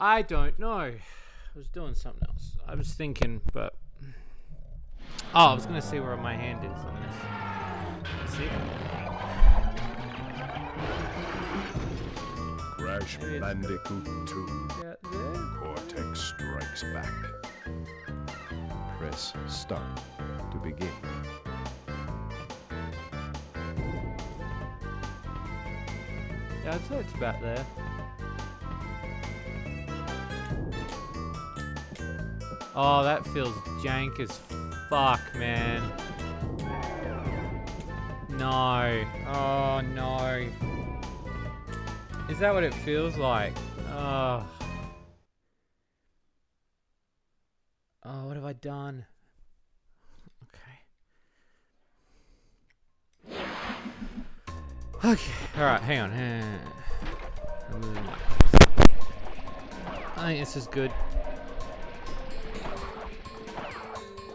I don't know. I was doing something else. I was thinking, but... Oh, I was going to see where my hand is on this. Let's see. Crash Bandicoot 2. Out there. Cortex strikes back. Press start to begin. Yeah, I'd say it's about there. Oh, that feels jank as fuck, man. No. Oh, no. Is that what it feels like? Oh. Oh, what have I done? Okay. Okay. Alright, hang on. I think this is good.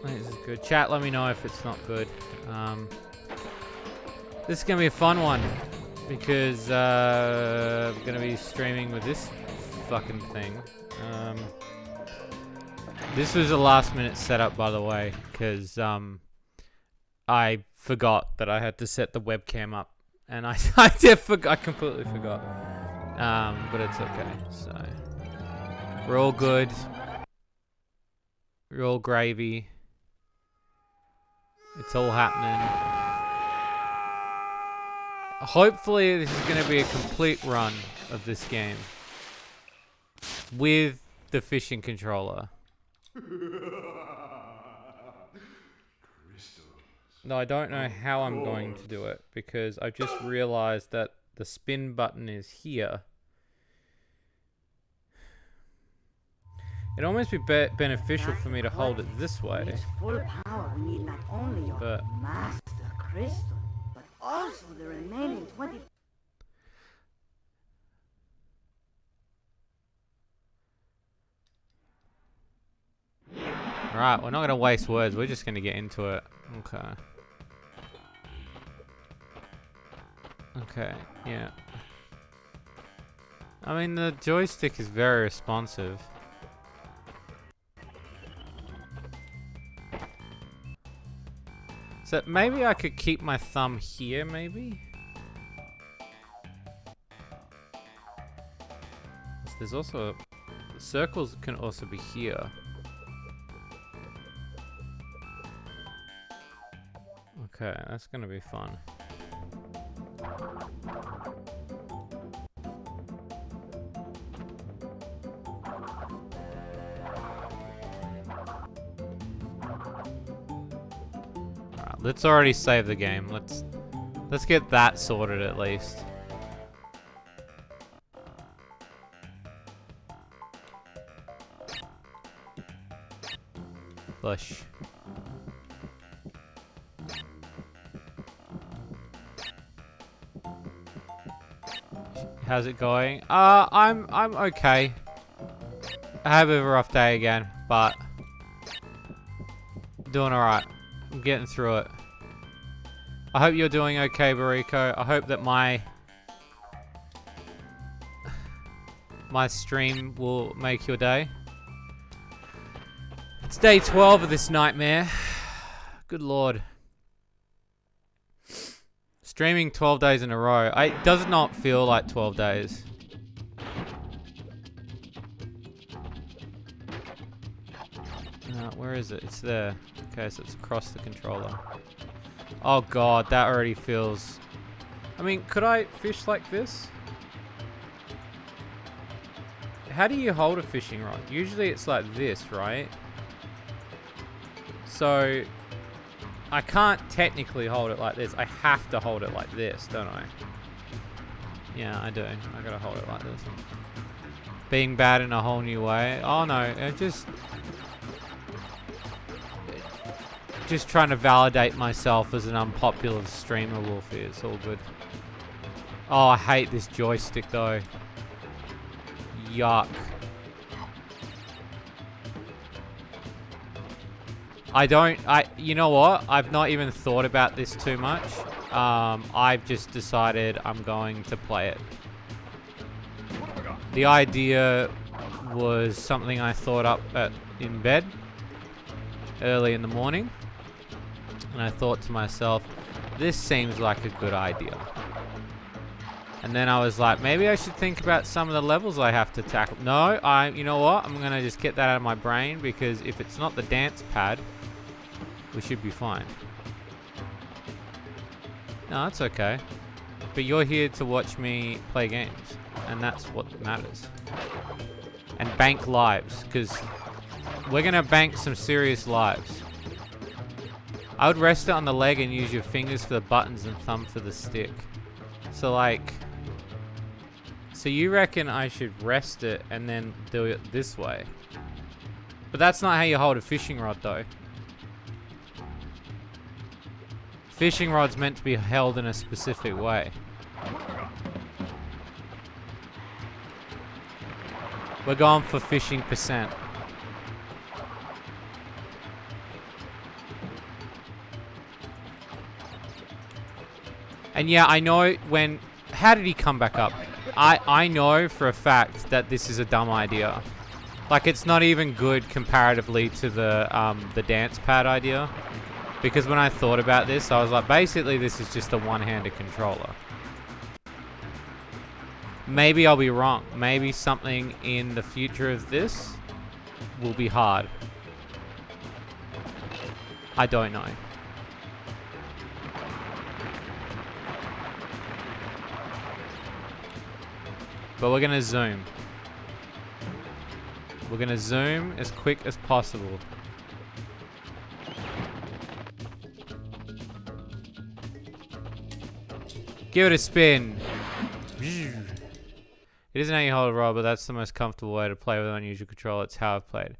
I think this is good. Chat, let me know if it's not good. This is going to be a fun one. Because I'm going to be streaming with this fucking thing. This was a last minute setup, by the way. Because I forgot that I had to set the webcam up. And I completely forgot. But it's okay. So we're all good. We're all gravy. It's all happening. Hopefully this is going to be a complete run of this game. With the fishing controller. No, I don't know how I'm going to do it. Because I've just realized that the spin button is here. It'd almost be beneficial for me to hold it this way. Full power need not only your But master crystal, but also the remaining 20. Alright, we're not going to waste words. We're just going to get into it. Okay. Okay, yeah. I mean, the joystick is very responsive. So maybe I could keep my thumb here, maybe? There's also... circles can also be here. Okay, that's gonna be fun. Alright, let's already save the game. Let's get that sorted at least. Flush. How's it going? I'm okay. I have a rough day again, but doing alright. I'm getting through it. I hope you're doing okay, Bariko. I hope that my stream will make your day. It's day 12 of this nightmare. Good lord. Streaming 12 days in a row. It does not feel like 12 days. Where is it? It's there. Okay, so it's across the controller. Oh god, that already feels... I mean, could I fish like this? How do you hold a fishing rod? Usually it's like this, right? So... I can't technically hold it like this. I have to hold it like this, don't I? Yeah, I do. I gotta hold it like this. Being bad in a whole new way. Oh no, it just trying to validate myself as an unpopular streamer, Wolfie. It's all good. Oh, I hate this joystick though. Yuck. You know what? I've not even thought about this too much. I've just decided I'm going to play it. The idea was something I thought up in bed early in the morning. And I thought to myself, this seems like a good idea. And then I was like, maybe I should think about some of the levels I have to tackle. No, you know what? I'm going to just get that out of my brain, because if it's not the dance pad, we should be fine. No, that's okay. But you're here to watch me play games, and that's what matters. And bank lives, because we're going to bank some serious lives. I would rest it on the leg and use your fingers for the buttons and thumb for the stick. So like, so you reckon I should rest it and then do it this way? But that's not how you hold a fishing rod though. Fishing rod's meant to be held in a specific way. We're going for fishing percent. And yeah, I know when... How did he come back up? I know for a fact that this is a dumb idea. Like, it's not even good comparatively to the dance pad idea. Because when I thought about this, I was like, basically this is just a one-handed controller. Maybe I'll be wrong. Maybe something in the future of this will be hard. I don't know. But we're gonna zoom. We're gonna zoom as quick as possible. Give it a spin. It isn't how you hold a rod, but that's the most comfortable way to play with an unusual controller. It's how I've played.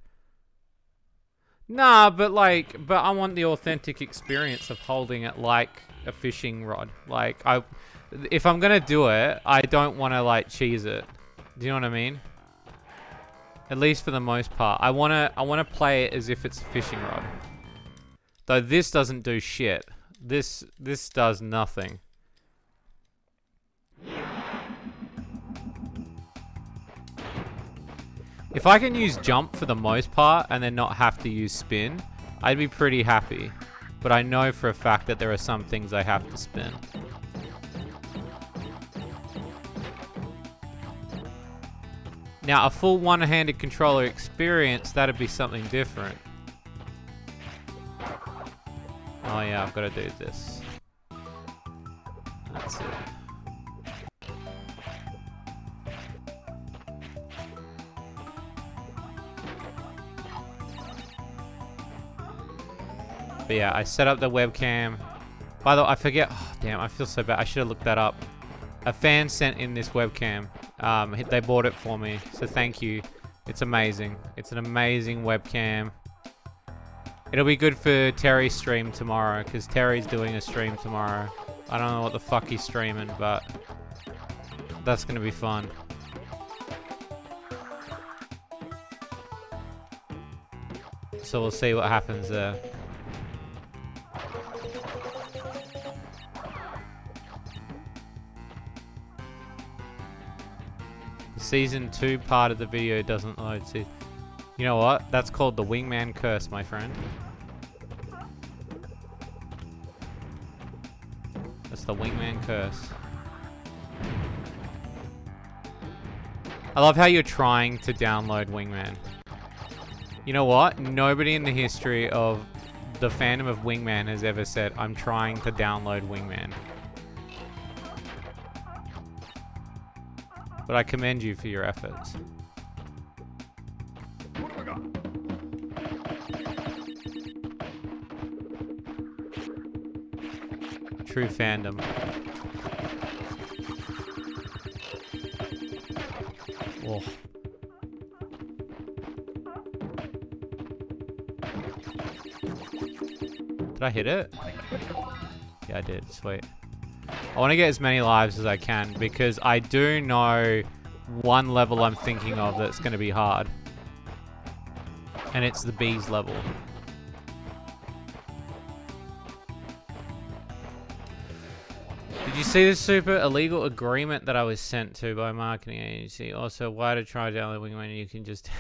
Nah, but I want the authentic experience of holding it like a fishing rod. Like, if I'm gonna do it, I don't want to like cheese it. Do you know what I mean? At least for the most part, I wanna play it as if it's a fishing rod. Though this doesn't do shit. This does nothing. If I can use jump for the most part and then not have to use spin, I'd be pretty happy. But I know for a fact that there are some things I have to spin. Now, a full one-handed controller experience, that'd be something different. Oh yeah, I've got to do this. That's it. But yeah, I set up the webcam. By the way, I forget. Oh, damn, I feel so bad. I should have looked that up. A fan sent in this webcam. They bought it for me, so thank you. It's amazing. It's an amazing webcam. It'll be good for Terry's stream tomorrow, because Terry's doing a stream tomorrow. I don't know what the fuck he's streaming, but that's gonna be fun. So we'll see what happens there. The season 2 part of the video doesn't load. So, you know what? That's called the wingman curse, my friend. That's the wingman curse. I love how you're trying to download Wingman. You know what? Nobody in the history of the fandom of Wingman has ever said, I'm trying to download Wingman. But I commend you for your efforts. True fandom. Oh. Did I hit it? Yeah, I did. Sweet. I want to get as many lives as I can because I do know one level I'm thinking of that's going to be hard. And it's the bees level. Did you see the super illegal agreement that I was sent to by marketing agency? Also, why to try download Wingman? You can just...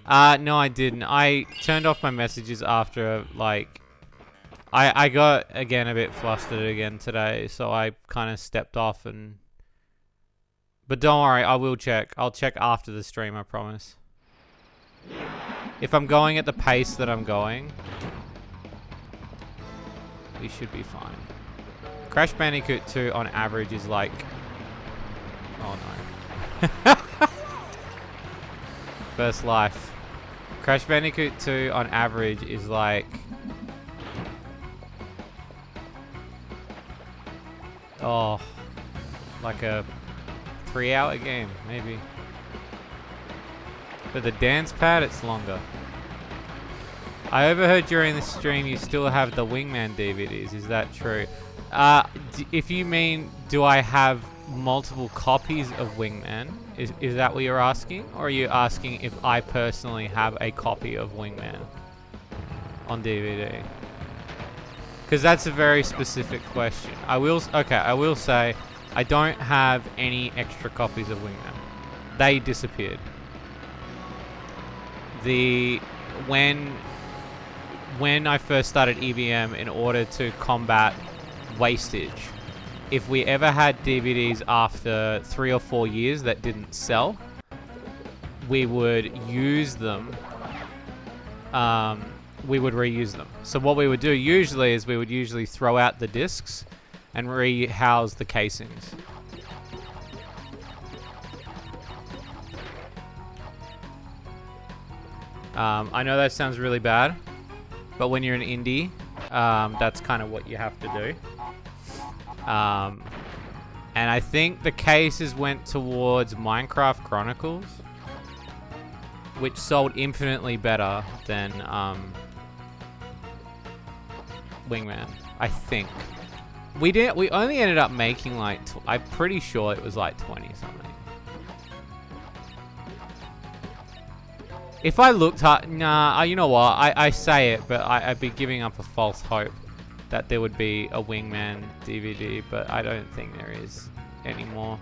no, I didn't. I turned off my messages after, like... I got, again, a bit flustered again today, so I kind of stepped off and... But don't worry, I will check. I'll check after the stream, I promise. If I'm going at the pace that I'm going, we should be fine. Crash Bandicoot 2 on average is like... Oh no. First life. Crash Bandicoot 2 on average is like... Oh, like a 3-hour game, maybe. But the dance pad, it's longer. I overheard during the stream you still have the Wingman DVDs. Is that true? If you mean, do I have multiple copies of Wingman? Is that what you're asking? Or are you asking if I personally have a copy of Wingman on DVD? Because that's a very specific question. I will say I don't have any extra copies of Wingman. They disappeared. When I first started EVM, in order to combat wastage, if we ever had DVDs after 3 or 4 years that didn't sell, we would use them. We would reuse them. So what we would do usually is we would usually throw out the discs and rehouse the casings. I know that sounds really bad, but when you're an indie, that's kind of what you have to do. And I think the cases went towards Minecraft Chronicles, which sold infinitely better than Wingman, I think. We only ended up making like, I'm pretty sure it was like 20 something. If I looked hard, nah, you know what? I say it, but I'd be giving up a false hope that there would be a Wingman DVD, but I don't think there is anymore.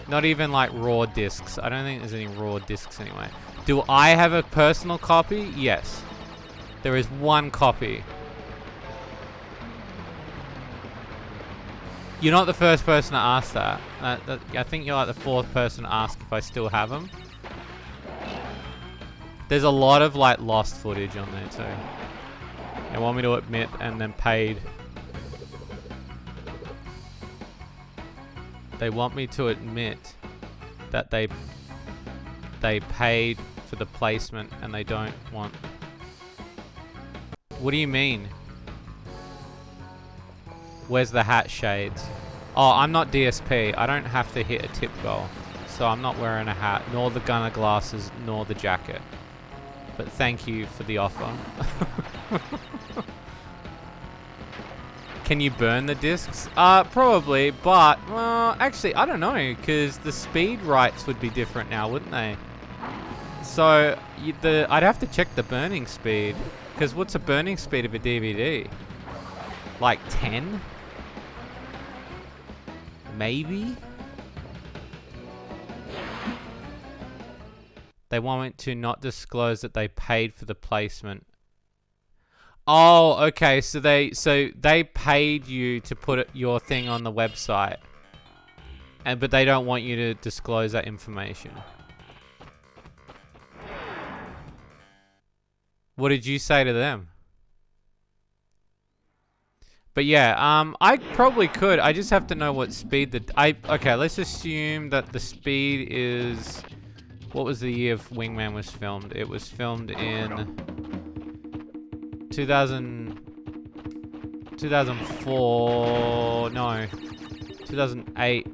Not even like raw discs. I don't think there's any raw discs anyway. Do I have a personal copy? Yes. There is one copy. You're not the first person to ask that. I think you're like the 4th person to ask if I still have them. There's a lot of like lost footage on there too. They want me to admit and then paid. They want me to admit that they paid for the placement and they don't want... What do you mean? Where's the hat, Shades? Oh, I'm not DSP. I don't have to hit a tip goal. So I'm not wearing a hat, nor the gunner glasses, nor the jacket. But thank you for the offer. Can you burn the discs? Probably, but, well, actually, I don't know, because the speed rights would be different now, wouldn't they? So, I'd have to check the burning speed, because what's a burning speed of a DVD? Like 10? Maybe? They want me to not disclose that they paid for the placement. Oh, okay. So they paid you to put your thing on the website, but they don't want you to disclose that information. What did you say to them? But yeah, I probably could. I just have to know what speed okay, let's assume that the speed is... What was the year Wingman was filmed? It was filmed in 2004, no, 2008.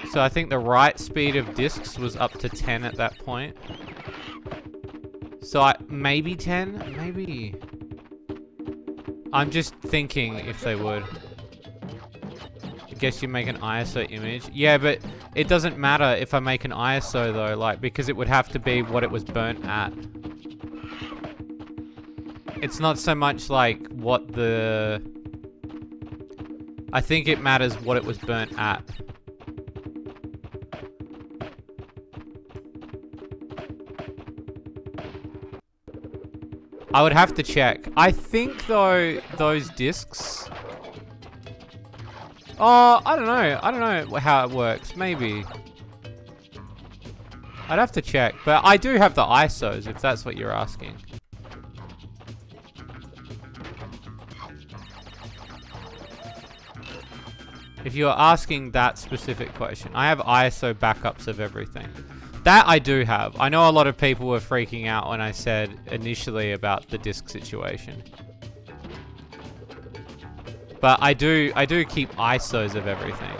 So I think the write speed of discs was up to 10 at that point. So maybe 10, maybe. I'm just thinking if they would. I guess you make an ISO image. Yeah, but it doesn't matter if I make an ISO though, like, because it would have to be what it was burnt at. it's not so much like what the... I think it matters what it was burnt at. I would have to check. I think though those discs... Oh, I don't know. I don't know how it works. Maybe. I'd have to check. But I do have the ISOs if that's what you're asking. If you're asking that specific question, I have ISO backups of everything. That I do have. I know a lot of people were freaking out when I said initially about the disc situation. But I do keep ISOs of everything.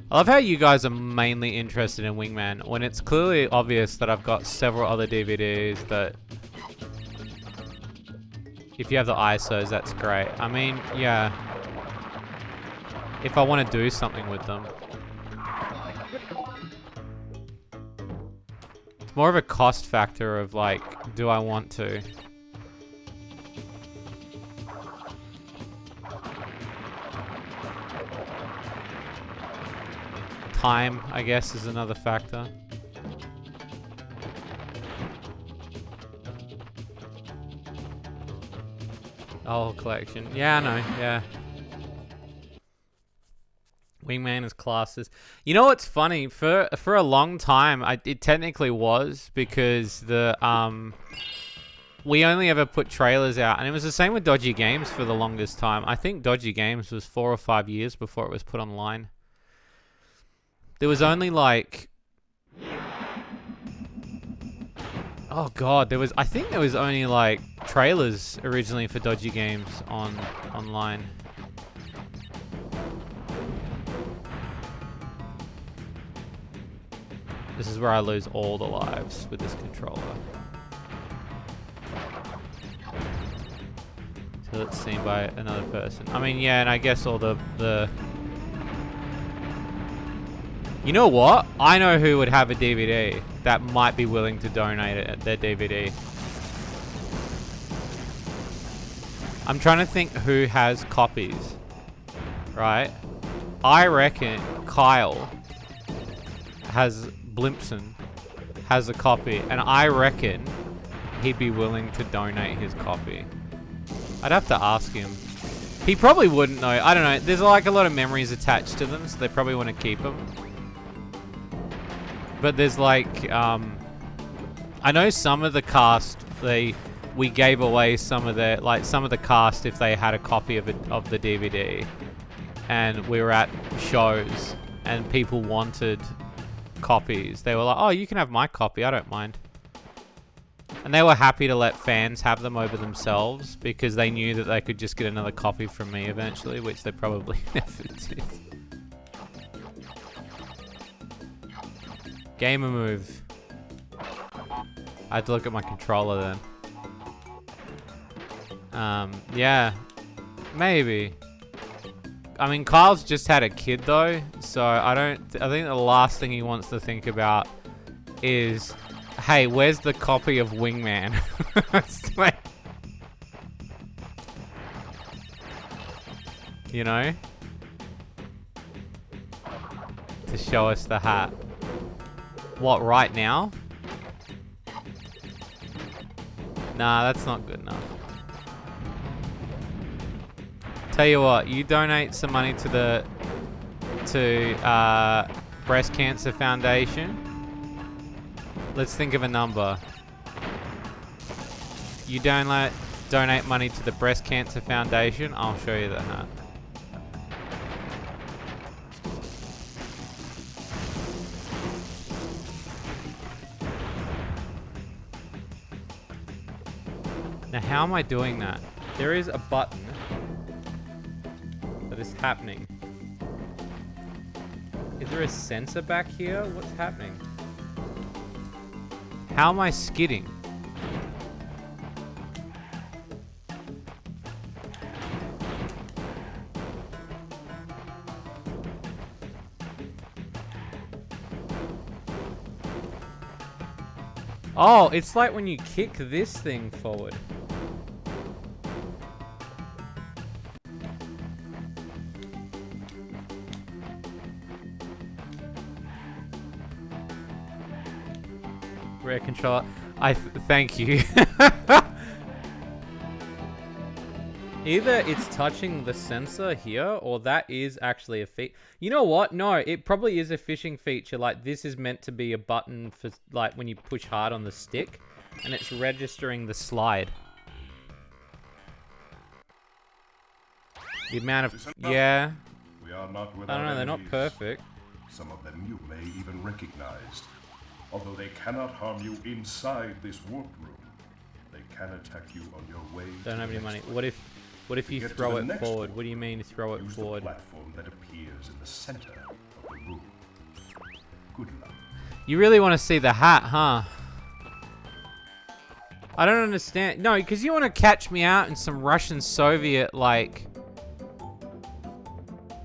I love how you guys are mainly interested in Wingman when it's clearly obvious that I've got several other DVDs that... If you have the ISOs, that's great. I mean, yeah. If I want to do something with them. It's more of a cost factor of like, do I want to? Time, I guess, is another factor. The whole collection. Yeah, I know, yeah. Wingman is classes. You know what's funny? For a long time, it technically was because the we only ever put trailers out, and it was the same with Dodgy Games for the longest time. I think Dodgy Games was 4 or 5 years before it was put online. There was only like... Oh god, I think there was only like trailers originally for Dodgy Games online. This is where I lose all the lives with this controller. So it's seen by another person. I mean, yeah, and I guess all the... You know what? I know who would have a DVD that might be willing to donate it at their DVD. I'm trying to think who has copies, right? I reckon Kyle Blimpson has a copy, and I reckon he'd be willing to donate his copy. I'd have to ask him. He probably wouldn't though. I don't know. There's like a lot of memories attached to them, so they probably want to keep them. But there's like, I know some of the cast, we gave away some of the cast if they had a copy of the DVD, and we were at shows and people wanted copies. They were like, "Oh, you can have my copy. I don't mind." And they were happy to let fans have them over themselves because they knew that they could just get another copy from me eventually, which they probably never did. Gamer move. I had to look at my controller then. Yeah. Maybe. I mean, Kyle's just had a kid though, so I think the last thing he wants to think about is, hey, where's the copy of Wingman? You know? To show us the hat. What, right now? Nah, that's not good enough. Tell you what, you donate some money to Breast Cancer Foundation. Let's think of a number. You donate money to the Breast Cancer Foundation, I'll show you the hat. Now, how am I doing that? There is a button that is happening. Is there a sensor back here? What's happening? How am I skidding? Oh, it's like when you kick this thing forward. Rear controller. Thank you. Either it's touching the sensor here, or that is actually a feature. You know what? No, it probably is a fishing feature. Like, this is meant to be a button for, like, when you push hard on the stick, and it's registering the slide. The amount of... Yeah. We are not I without don't know, they're not enemies. perfect. Some of them you may even recognize. Although they cannot harm you inside this warp room, they can attack you on your way. Don't have any money. What if you get to throw the it next forward? one, What do you mean to throw it use forward? the platform that appears in the center of the room. Good luck. You really want to see the hat, huh? I don't understand. No, because you want to catch me out in some Russian Soviet, like...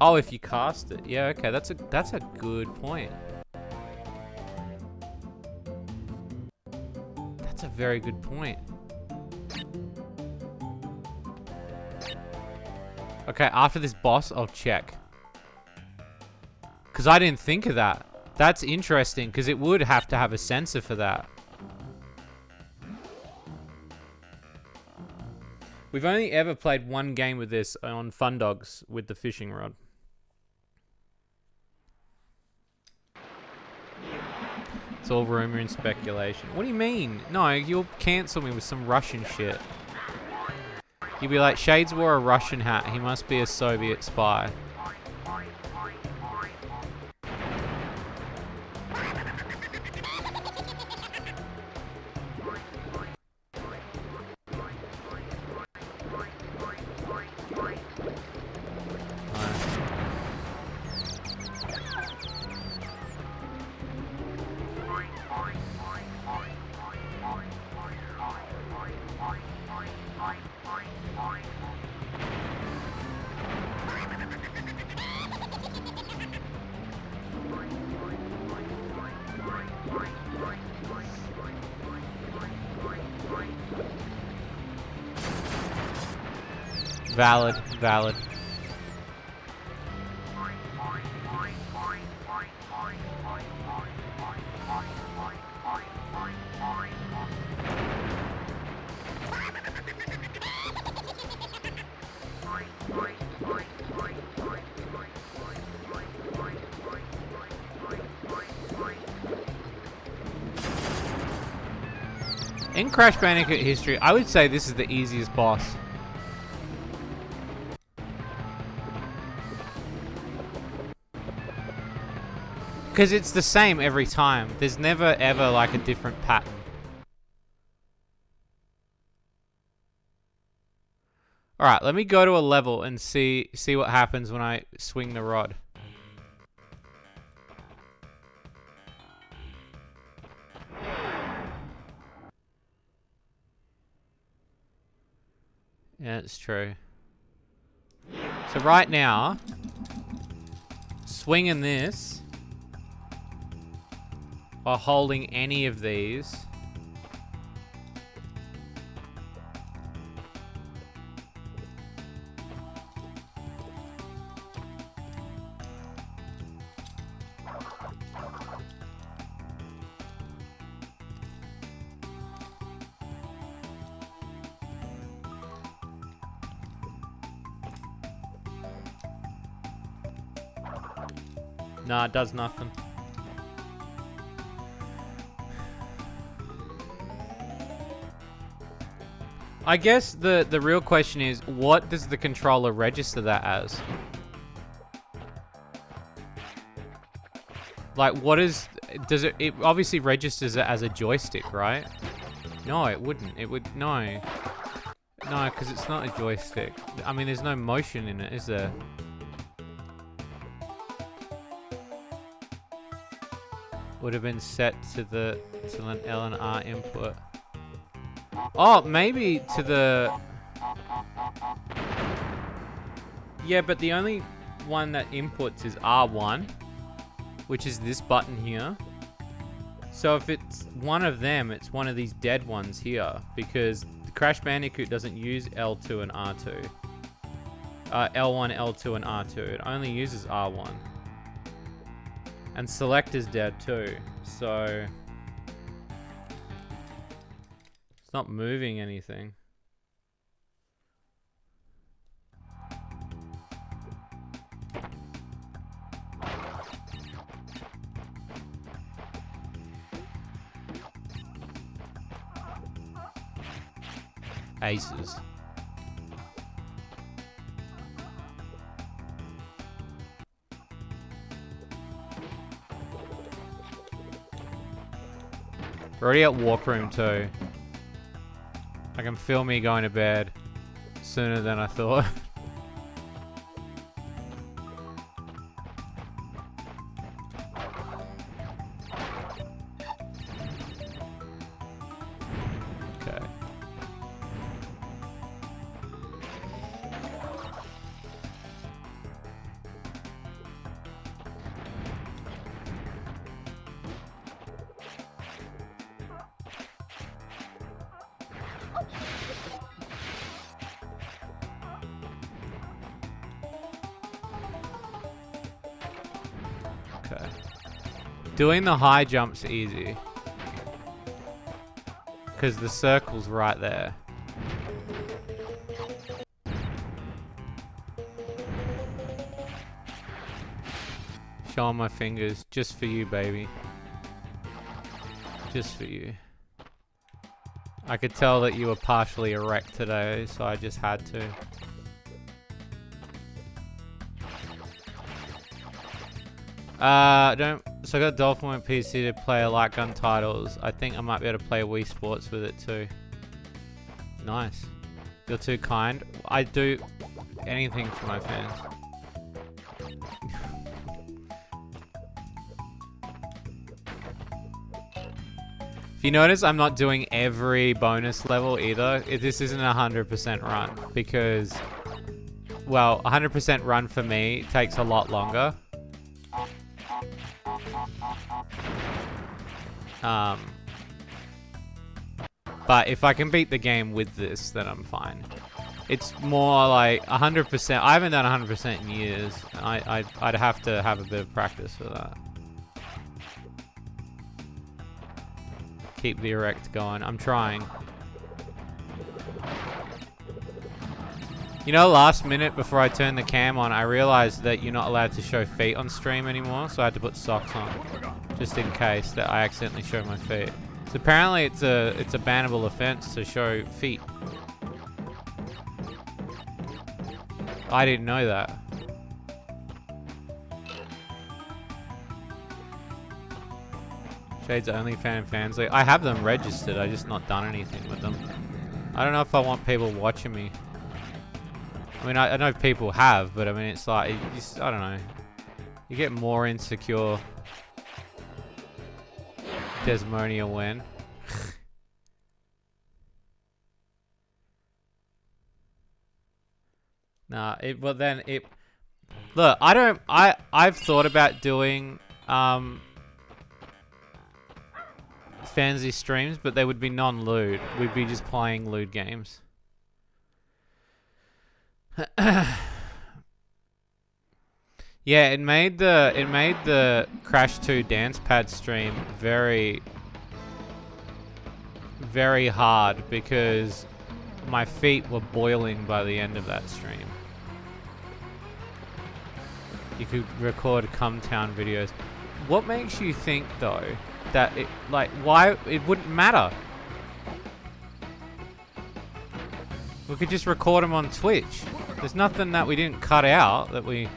Oh, if you cast it. Yeah, okay, that's a good point. That's a very good point. Okay, after this boss, I'll check. Because I didn't think of that. That's interesting, because it would have to have a sensor for that. We've only ever played one game with this on Fun Dogs with the fishing rod. It's all rumor and speculation. What do you mean? No, you'll cancel me with some Russian shit. You'll be like, Shades wore a Russian hat. He must be a Soviet spy. Valid, valid. In Crash Bandicoot history, I would say this is the easiest boss. Because it's the same every time. There's never ever like a different pattern. Alright, let me go to a level and see what happens when I swing the rod. Yeah, it's true. So right now, swinging this while holding any of these. Nah, it does nothing. I guess the real question is, what does the controller register that as? Like, what is... Does it... It obviously registers it as a joystick, right? No, it wouldn't. It would... No. No, because it's not a joystick. I mean, there's no motion in it, is there? Would have been set to an L and R input. Oh, maybe to the... Yeah, but the only one that inputs is R1, which is this button here. So if it's one of them, it's one of these dead ones here, because the Crash Bandicoot doesn't use L2 and R2. L1, L2, and R2. It only uses R1. And select is dead too, so it's not moving anything. Aces. We're already at Warp Room 2. I can feel me going to bed sooner than I thought. Okay. Okay. Doing the high jump's easy. Because the circle's right there. Showing my fingers. Just for you, baby. Just for you. I could tell that you were partially erect today, so I just had to. So I got Dolphin on PC to play light gun titles. I think I might be able to play Wii Sports with it too. Nice. You're too kind. I do anything for my fans. If you notice, I'm not doing every bonus level either. This isn't a 100% run because, well, 100% run for me takes a lot longer. But if I can beat the game with this, then I'm fine. It's more like 100%. I haven't done 100% in years. I'd have to have a bit of practice for that. Keep the erect going. I'm trying. You know, last minute before I turned the cam on, I realized that you're not allowed to show feet on stream anymore, so I had to put socks on, just in case that I accidentally show my feet. So apparently it's a bannable offense to show feet. I didn't know that. Shade's OnlyFans fans. Like, I have them registered. I just not done anything with them. I don't know if I want people watching me. I mean, I know people have, but I mean, it's like, I don't know. You get more insecure. Desmonia when. Nah, look, I've thought about doing, fancy streams, but they would be non-lewd. We'd be just playing lewd games. Yeah, it made the Crash 2 dance pad stream very, very hard because my feet were boiling by the end of that stream. You could record Cumtown videos. What makes you think though that it, like, why it wouldn't matter? We could just record them on Twitch. There's nothing that we didn't cut out that we...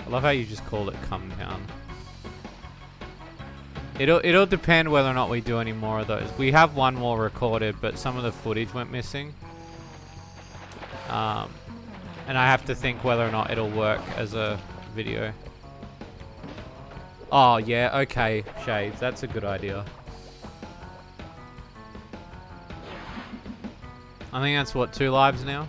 I love how you just called it Cumtown. It'll depend whether or not we do any more of those. We have one more recorded, but some of the footage went missing. And I have to think whether or not it'll work as a video. Oh, yeah, okay, Shades. That's a good idea. I think that's, what, 2 lives now?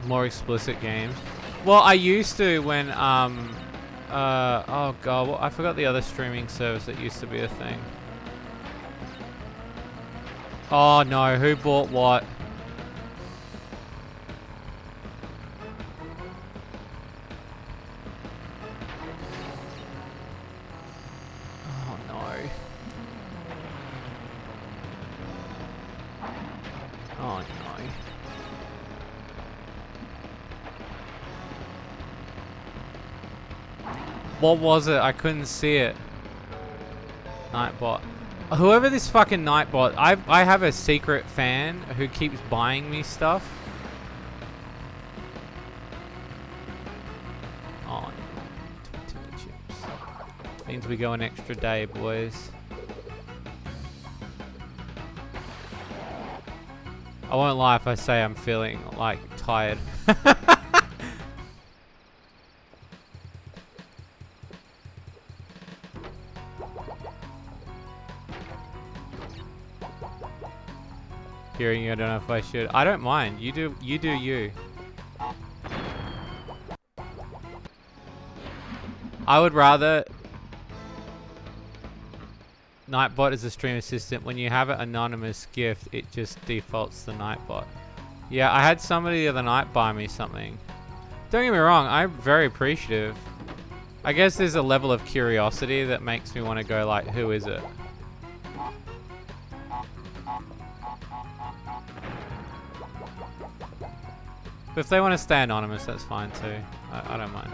More explicit games. Well, I used to when oh god, well, I forgot the other streaming service that used to be a thing. Oh no, who bought what? Oh no. Oh no. What was it? I couldn't see it. Nightbot. Whoever this fucking Nightbot, I have a secret fan who keeps buying me stuff. Oh, tortilla chips. Means we go an extra day, boys. I won't lie if I say I'm feeling like tired. Hearing you, I don't know if I should. I don't mind. You do you. I would rather Nightbot as a stream assistant. When you have an anonymous gift, it just defaults to Nightbot. Yeah, I had somebody the other night buy me something. Don't get me wrong, I'm very appreciative. I guess there's a level of curiosity that makes me want to go like, who is it? But if they want to stay anonymous, that's fine too. I don't mind.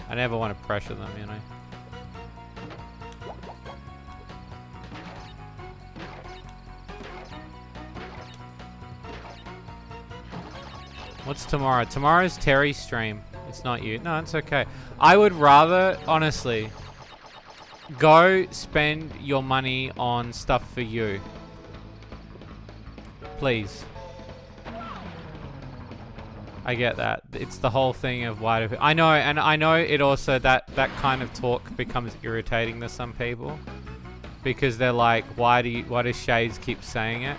I never want to pressure them, you know. What's tomorrow? Tomorrow's Terry's stream. It's not you. No, it's okay. I would rather, honestly, go spend your money on stuff for you. Please. I get that. It's the whole thing of why do I know, and I know it also that kind of talk becomes irritating to some people because they're like, why does Shades keep saying it?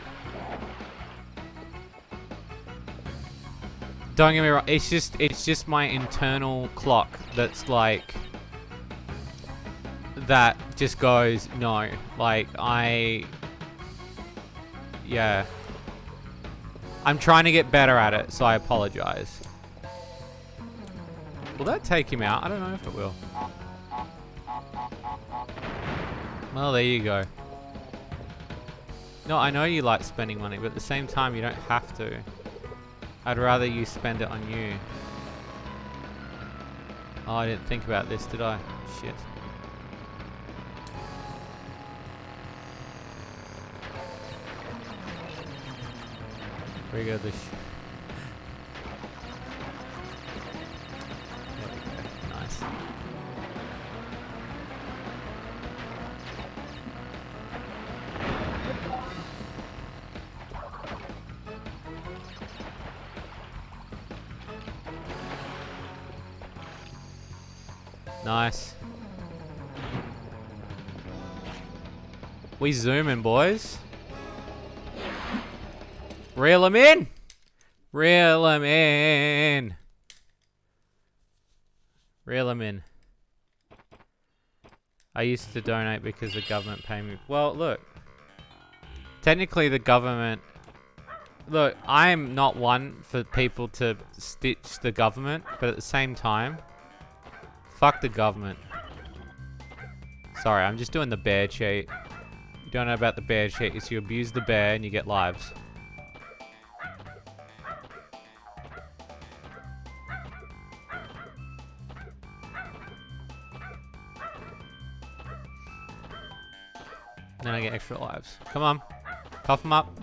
Don't get me wrong. It's just my internal clock that's like that just goes no. Like yeah. I'm trying to get better at it, so I apologize. Will that take him out? I don't know if it will. Well, there you go. No, I know you like spending money, but at the same time, you don't have to. I'd rather you spend it on you. Oh, I didn't think about this, did I? Shit. Where you go this? There we go. Nice. Nice. We zooming, boys. Reel them in. Reel them in. Reel them in. I used to donate because the government paid me. Well, look. Technically, the government... Look, I'm not one for people to stitch the government, but at the same time, fuck the government. Sorry, I'm just doing the bear cheat. You don't know about the bear cheat. It's you abuse the bear and you get lives. Then I get extra lives. Come on. Cough them up.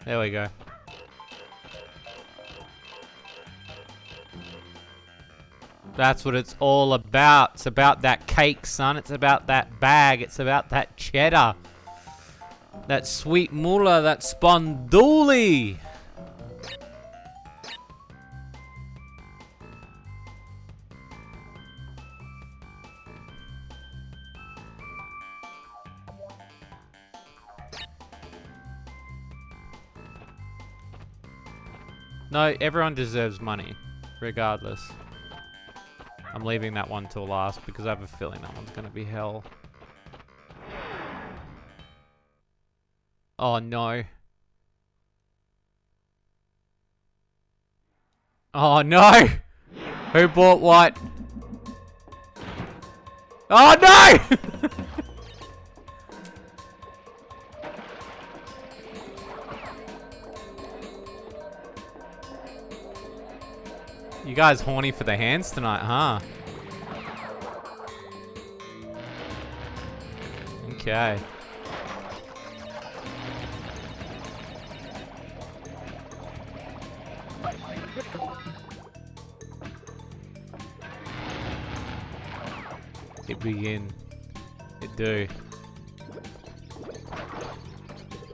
There we go. That's what it's all about. It's about that cake, son. It's about that bag. It's about that cheddar. That sweet moolah, that sponduli. No, everyone deserves money, regardless. I'm leaving that one till last because I have a feeling that one's gonna be hell. Oh no. Oh no! Who bought what? Oh no! You guys horny for the hands tonight, huh? Okay. It begin. It do.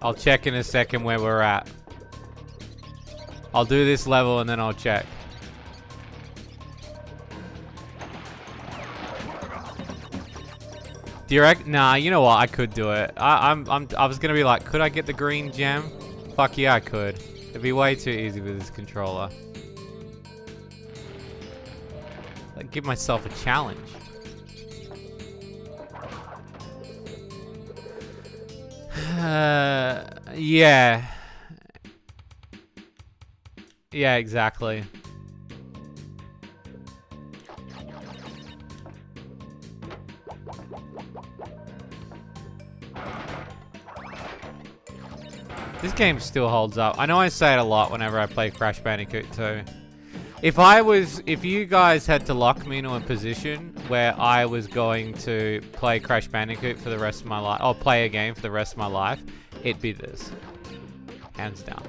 I'll check in a second where we're at. I'll do this level and then I'll check. Do you reckon? Nah, you know what? I could do it. I was gonna be like, could I get the green gem? Fuck yeah, I could. It'd be way too easy with this controller. Like, give myself a challenge. Yeah. Yeah, exactly. This game still holds up. I know I say it a lot whenever I play Crash Bandicoot 2. If you guys had to lock me into a position where I was going to play Crash Bandicoot for the rest of my life, or play a game for the rest of my life, it'd be this. Hands down.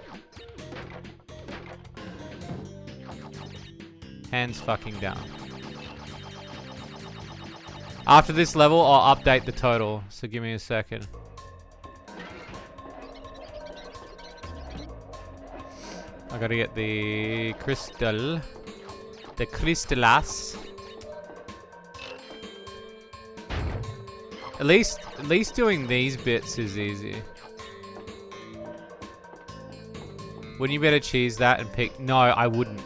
Hands fucking down. After this level, I'll update the total, so give me a second. I gotta get the crystal. The crystallas. At least doing these bits is easy. Wouldn't you better cheese that and pick? No, I wouldn't.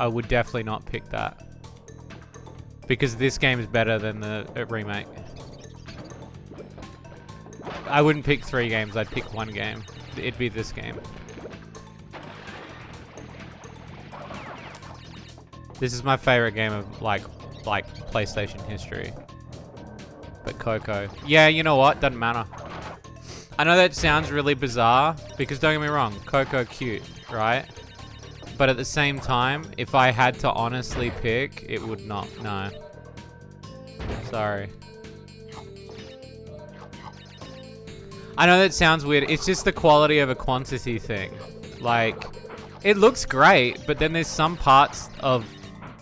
I would definitely not pick that. Because this game is better than the remake. I wouldn't pick 3 games, I'd pick 1 game. It'd be this game. This is my favorite game of like PlayStation history. But Coco. Yeah, you know what? Doesn't matter. I know that sounds really bizarre because don't get me wrong, Coco cute, right? But at the same time, if I had to honestly pick, it would not. No. Sorry. I know that sounds weird. It's just the quality of a quantity thing. Like, it looks great, but then there's some parts of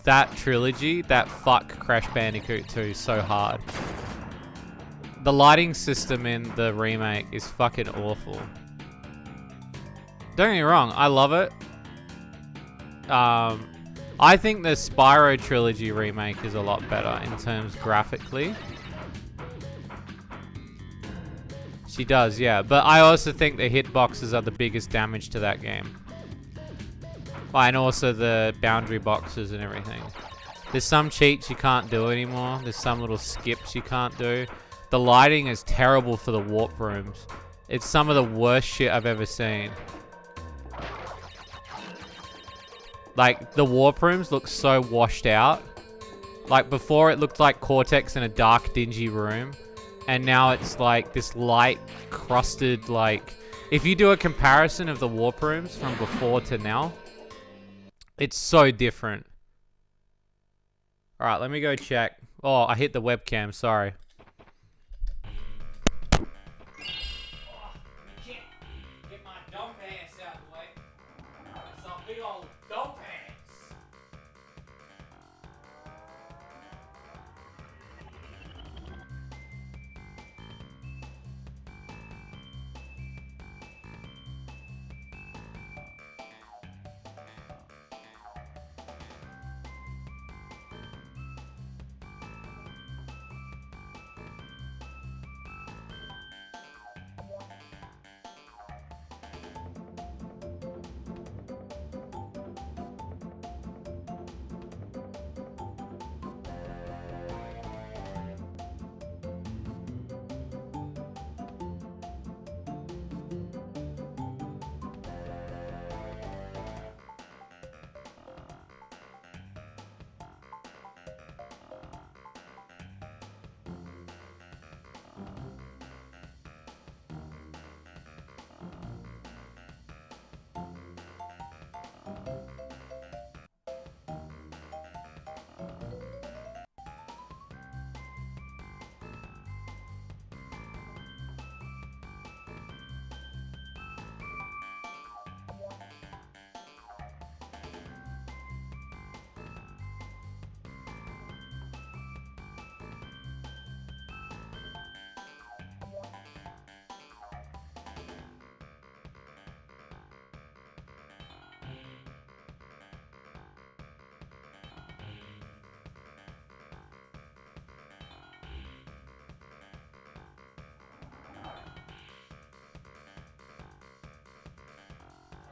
that trilogy that fuck Crash Bandicoot 2 so hard. The lighting system in the remake is fucking awful. Don't get me wrong, I love it. I think the Spyro trilogy remake is a lot better in terms graphically. She does, yeah. But I also think the hitboxes are the biggest damage to that game. And also the boundary boxes and everything. There's some cheats you can't do anymore. There's some little skips you can't do. The lighting is terrible for the warp rooms. It's some of the worst shit I've ever seen. Like, the warp rooms look so washed out. Like, before it looked like Cortex in a dark, dingy room. And now it's like this light, crusted, like... If you do a comparison of the warp rooms from before to now, it's so different. Alright, let me go check. Oh, I hit the webcam, sorry. Get my dump ass out of the way. Some big old dump ass.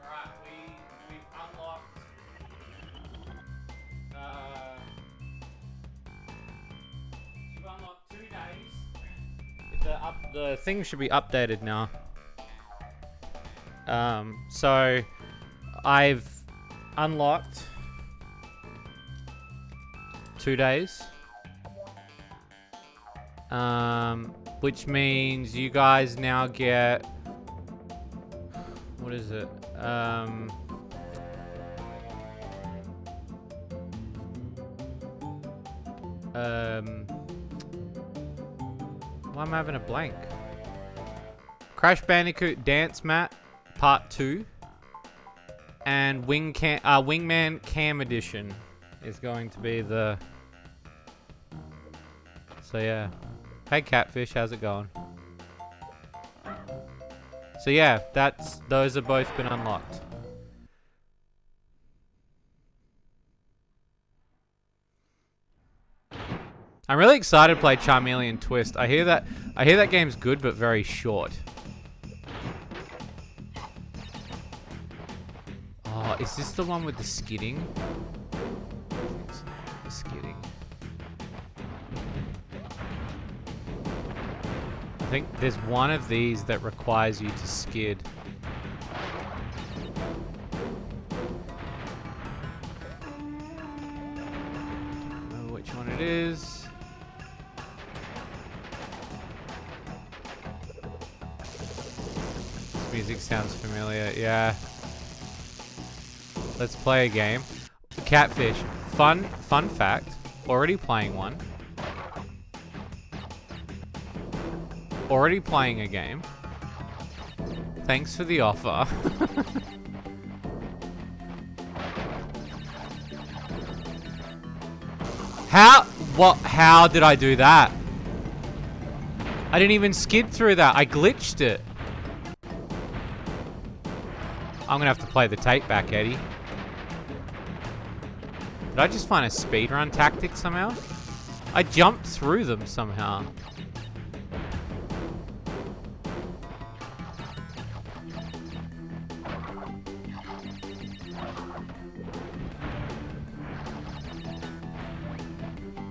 Alright, we've unlocked you've unlocked 2 days. The thing should be updated now. So I've unlocked 2 days. Which means you guys now get, what is it? Why am I having a blank? Crash Bandicoot Dance Mat Part 2 and Wingman Cam Edition is going to be the... So yeah. Hey Catfish, how's it going? So yeah, those have both been unlocked. I'm really excited to play Charmeleon Twist. I hear that game's good but very short. Oh, is this the one with the skidding? The skidding. I think there's one of these that requires you to skid. Don't know which one it is. This music sounds familiar, yeah. Let's play a game. Catfish. Fun fact. Already playing one. Already playing a game. Thanks for the offer. How did I do that? I didn't even skid through that. I glitched it. I'm gonna have to play the tape back, Eddie. Did I just find a speedrun tactic somehow? I jumped through them somehow.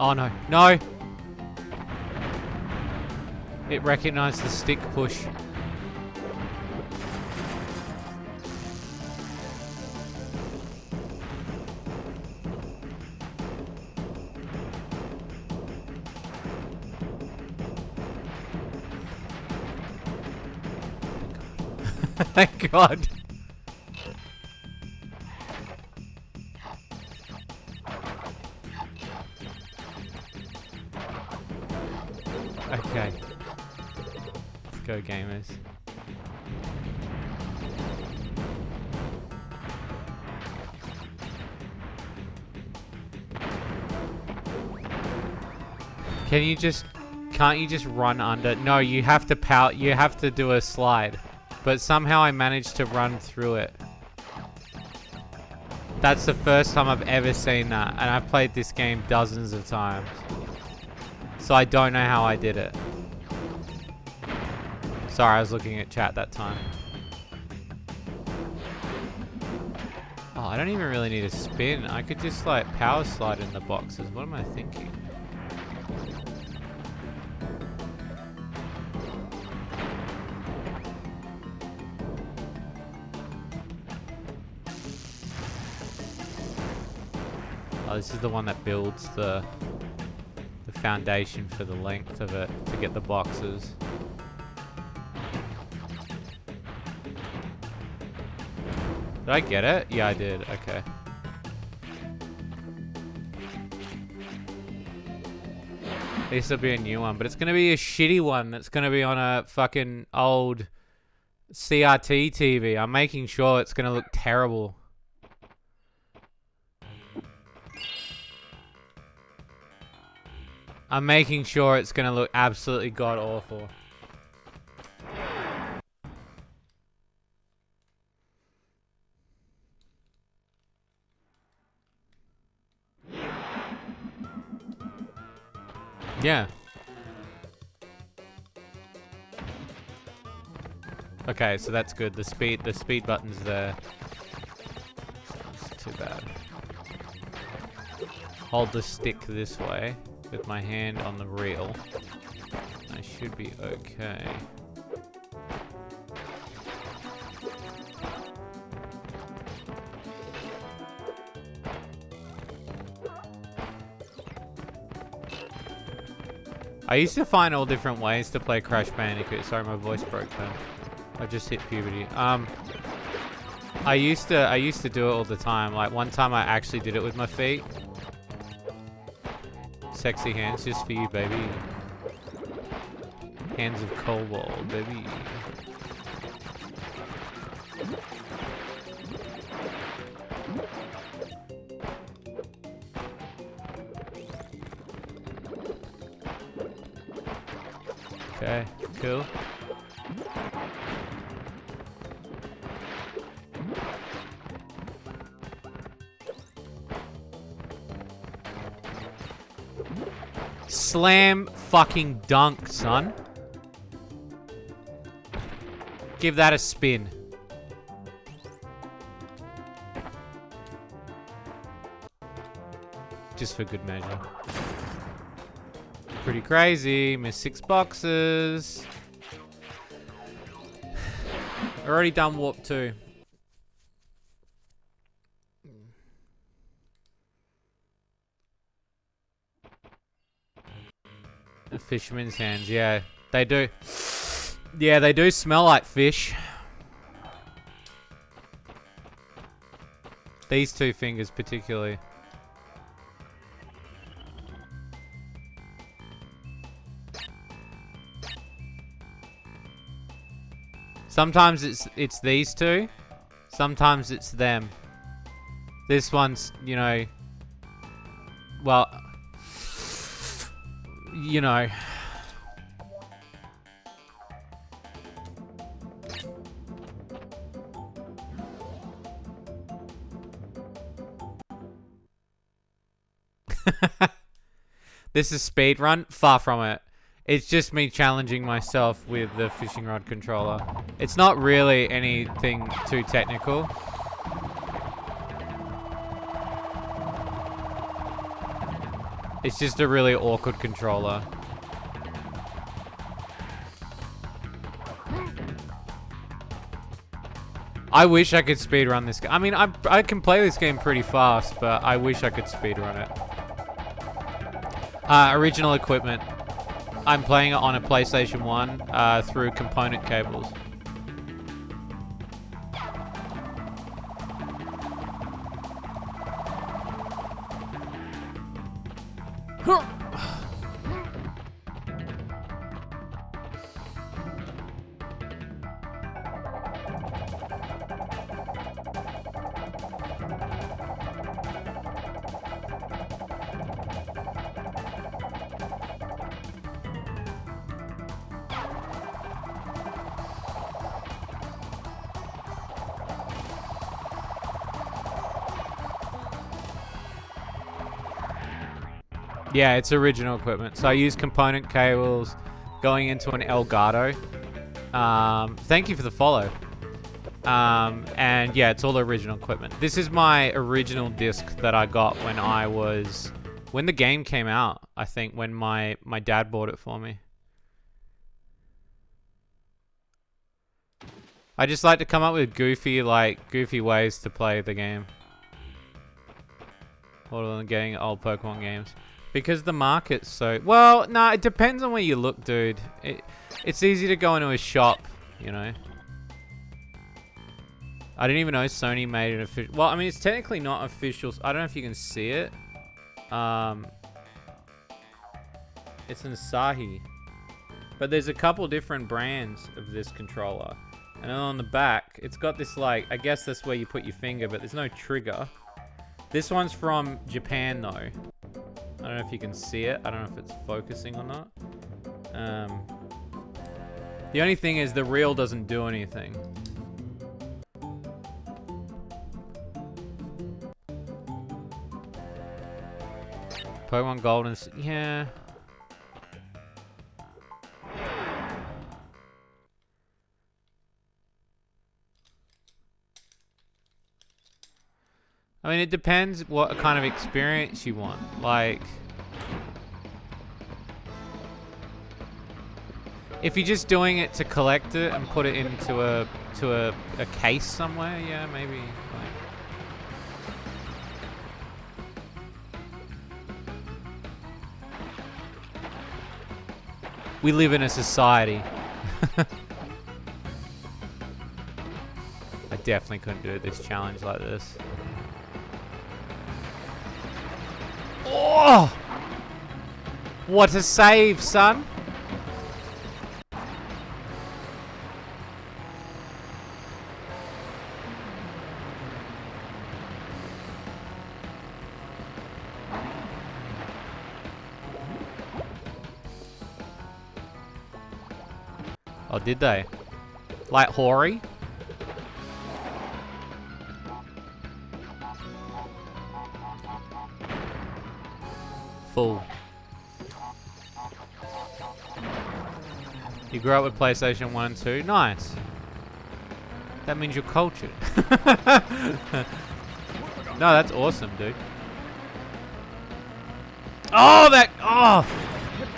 Oh no, no! It recognized the stick push. Thank God. Okay. Let's go, gamers. Can't you just run under? No, you have to you have to do a slide. But somehow I managed to run through it. That's the first time I've ever seen that. And I've played this game dozens of times. So I don't know how I did it. Sorry, I was looking at chat that time. Oh, I don't even really need a spin. I could just like power slide in the boxes. What am I thinking? Oh, this is the one that builds the foundation for the length of it to get the boxes. Did I get it? Yeah, I did. Okay. This will be a new one, but it's going to be a shitty one that's going to be on a fucking old CRT TV. I'm making sure it's going to look terrible. I'm making sure it's going to look absolutely god-awful. Yeah. Okay, so that's good. The speed button's there. bad. Hold the stick this way with my hand on the reel. I should be okay. I used to find all different ways to play Crash Bandicoot. Sorry, my voice broke then. I just hit puberty. I used to do it all the time. Like one time I actually did it with my feet. Sexy hands just for you, baby. Hands of cobalt, baby. Okay, cool. Slam fucking dunk, son. Give that a spin. Just for good measure. Pretty crazy. Missed 6 boxes. Already done warp 2. The fisherman's hands, yeah. They do. Yeah, they do smell like fish. These 2 fingers particularly. Sometimes it's these 2. Sometimes it's them. This one's, you know, well, you know. This is speedrun? Far from it. It's just me challenging myself with the fishing rod controller. It's not really anything too technical. It's just a really awkward controller. I wish I could speedrun this game. I mean, I can play this game pretty fast, but I wish I could speedrun it. Original equipment. I'm playing it on a PlayStation 1 through component cables. Yeah, it's original equipment. So I use component cables going into an Elgato. Thank you for the follow. And yeah, it's all original equipment. This is my original disc that I got when the game came out. I think when my dad bought it for me. I just like to come up with goofy ways to play the game. Other than getting old Pokemon games. Because the market's so... Well, no, it depends on where you look, dude. It's easy to go into a shop, you know. I didn't even know Sony made an official... Well, I mean, it's technically not official. I don't know if you can see it. It's an Asahi. But there's a couple different brands of this controller. And then on the back, it's got this, like... I guess that's where you put your finger, but there's no trigger. This one's from Japan, though. I don't know if you can see it. I don't know if it's focusing or not. The only thing is the reel doesn't do anything. Pokemon Golden... Yeah. I mean, it depends what kind of experience you want. Like, if you're just doing it to collect it and put it into a case somewhere, yeah, maybe. Like, we live in a society. I definitely couldn't do this challenge like this. Oh! What a save, son! Oh, did they? Like Hori? Full. You grew up with PlayStation 1 and 2? Nice. That means you're cultured. No, that's awesome, dude. Oh, that... Oh!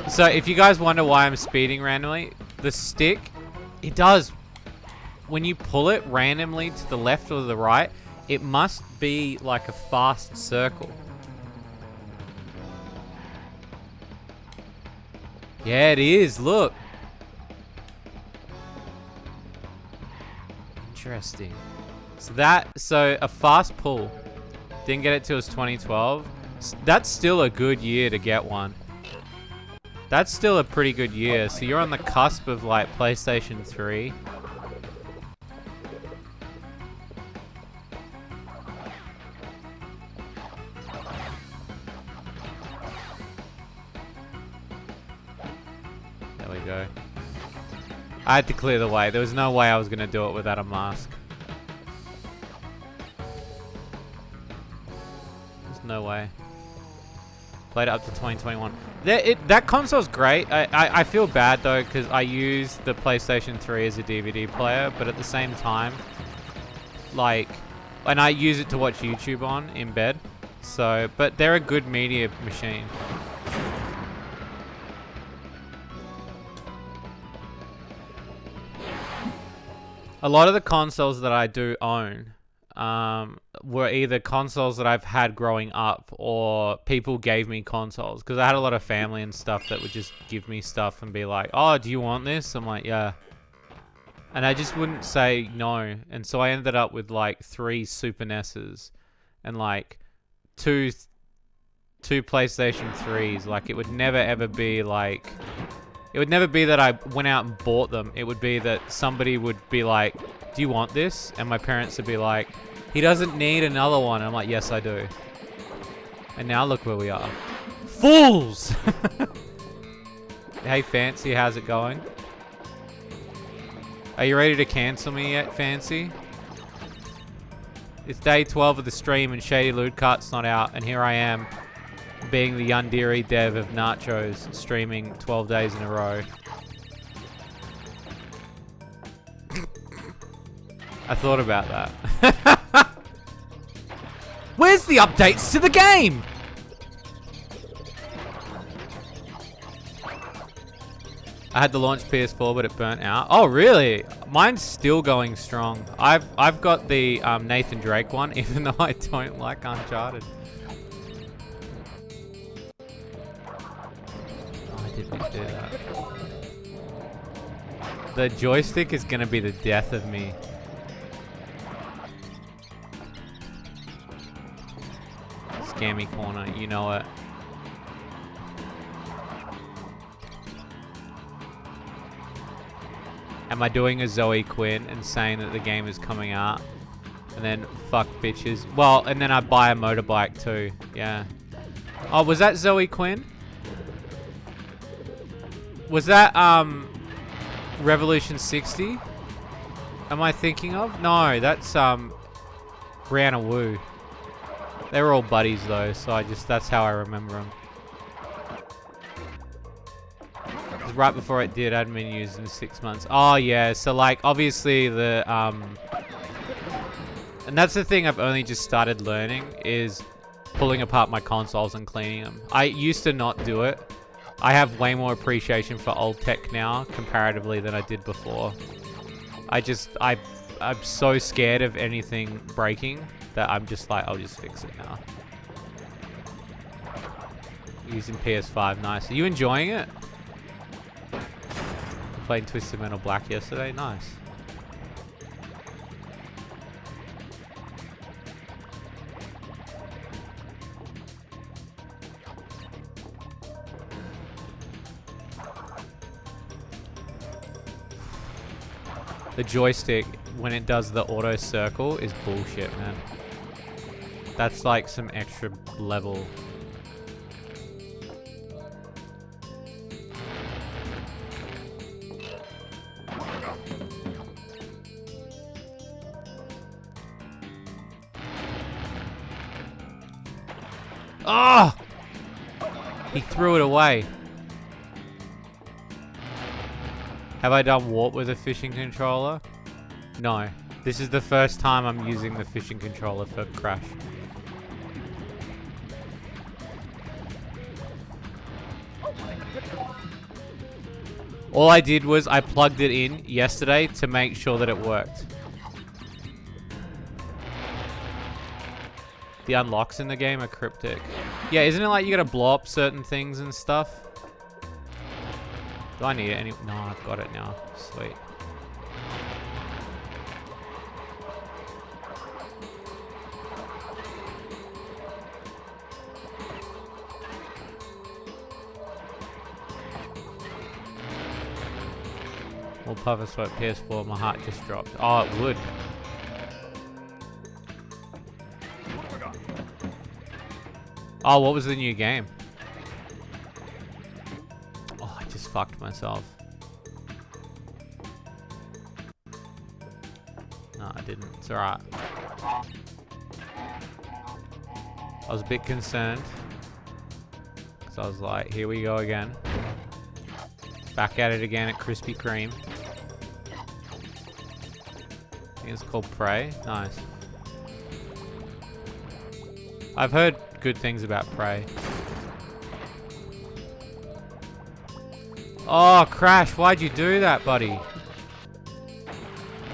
So, if you guys wonder why I'm speeding randomly, the stick, it does... When you pull it randomly to the left or the right, it must be like a fast circle. Yeah, it is. Look. Interesting. So a fast pull. Didn't get it till it was 2012. That's still a good year to get one. That's still a pretty good year. So you're on the cusp of like PlayStation 3. There we go. I had to clear the way. There was no way I was going to do it without a mask. There's no way. Played it up to 2021. That console's great. I feel bad though because I use the PlayStation 3 as a DVD player, but at the same time, like, and I use it to watch YouTube on in bed. So, but they're a good media machine. A lot of the consoles that I do own were either consoles that I've had growing up or people gave me consoles because I had a lot of family and stuff that would just give me stuff and be like, oh, do you want this? I'm like, yeah. And I just wouldn't say no. And so I ended up with like 3 Super NESs and like two PlayStation 3s. Like it would never ever be like... It would never be that I went out and bought them. It would be that somebody would be like, do you want this? And my parents would be like, he doesn't need another one. And I'm like, yes, I do. And now look where we are. Fools! Hey, Fancy, how's it going? Are you ready to cancel me yet, Fancy? It's day 12 of the stream and Shady Loot Cart's not out. And here I am, being the Yandere dev of Nachos, streaming 12 days in a row. I thought about that. Where's the updates to the game? I had the launch PS4, but it burnt out. Oh, really? Mine's still going strong. I've got the Nathan Drake one, even though I don't like Uncharted. I didn't do that. The joystick is gonna be the death of me. Scammy corner, you know it. Am I doing a Zoe Quinn and saying that the game is coming out? And then fuck bitches. Well, and then I buy a motorbike too. Yeah. Oh, was that Zoe Quinn? Was that Revolution 60? Am I thinking of? No, that's Brianna Wu. They were all buddies though, so that's how I remember them. It was right before it did admin use in 6 months. Oh yeah, so like obviously the And that's the thing I've only just started learning, is pulling apart my consoles and cleaning them. I used to not do it. I have way more appreciation for old tech now, comparatively, than I did before. I'm so scared of anything breaking that I'm just like, I'll just fix it now. Using PS5, nice. Are you enjoying it? Playing Twisted Metal Black yesterday, nice. The joystick, when it does the auto circle, is bullshit, man. That's like some extra level. Ah! He threw it away. Have I done warp with a fishing controller? No. This is the first time I'm using the fishing controller for Crash. All I did was I plugged it in yesterday to make sure that it worked. The unlocks in the game are cryptic. Yeah, isn't it like you gotta blow up certain things and stuff? Do I need it any? No, I've got it now. Sweet. Well, Puff of Sweat PS4, my heart just dropped. Oh, it would. Oh, what was the new game? Oh, I just fucked myself. No, I didn't. It's alright. I was a bit concerned. Because I was like, here we go again. Back at it again at Krispy Kreme. I think it's called Prey. Nice. I've heard good things about Prey. Oh, Crash, why'd you do that, buddy?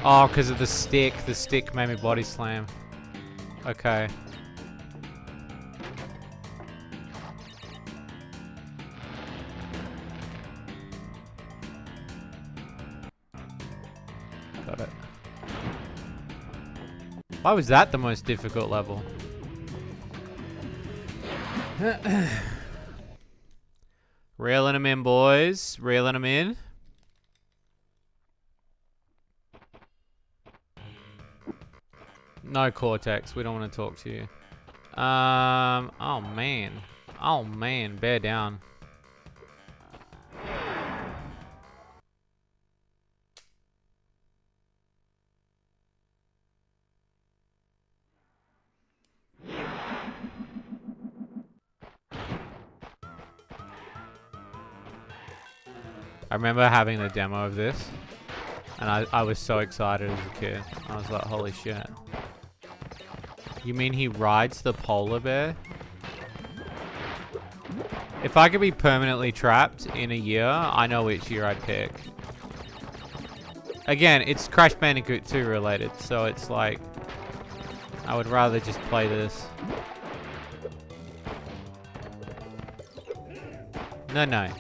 Oh, because of the stick. The stick made me body slam. Okay. Got it. Why was that the most difficult level? Reeling them in, boys. Reeling them in. No, Cortex. We don't want to talk to you. Oh, man. Oh, man. Bear down. I remember having the demo of this, and I was so excited as a kid. I was like, holy shit. You mean he rides the polar bear? If I could be permanently trapped in a year, I know which year I'd pick. Again, it's Crash Bandicoot 2 related, so it's like, I would rather just play this. No.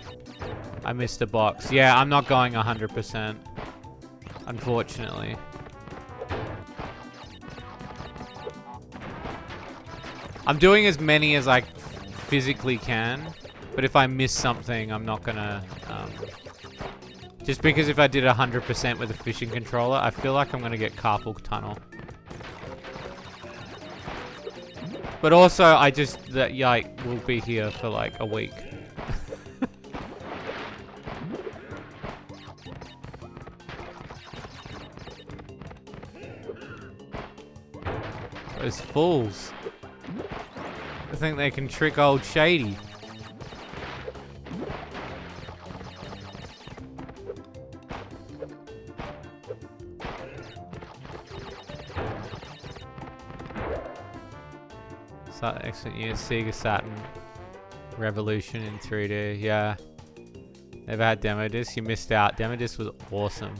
I missed a box. Yeah, I'm not going 100%. Unfortunately. I'm doing as many as I physically can. But if I miss something, I'm not gonna... just because if I did 100% with a fishing controller, I feel like I'm gonna get carpal tunnel. But also, I just... will be here for like a week. Those fools. I think they can trick old Shady. Excellent year. Sega Saturn. Revolution in 3D. Yeah. Never had demo disc. You missed out. Demo disc was awesome.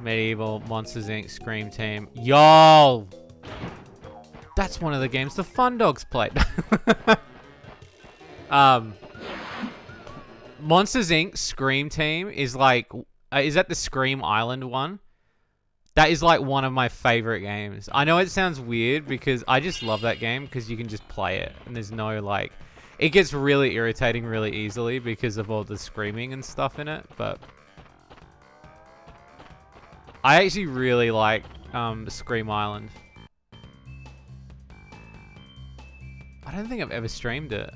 Medieval, Monsters Inc., Scream Team. Yo! That's one of the games the Fun Dogs played. Monsters Inc. Scream Team is like... is that the Scream Island one? That is like one of my favorite games. I know it sounds weird because I just love that game because you can just play it. And there's no like... It gets really irritating really easily because of all the screaming and stuff in it. But... I actually really like Scream Island. I don't think I've ever streamed it.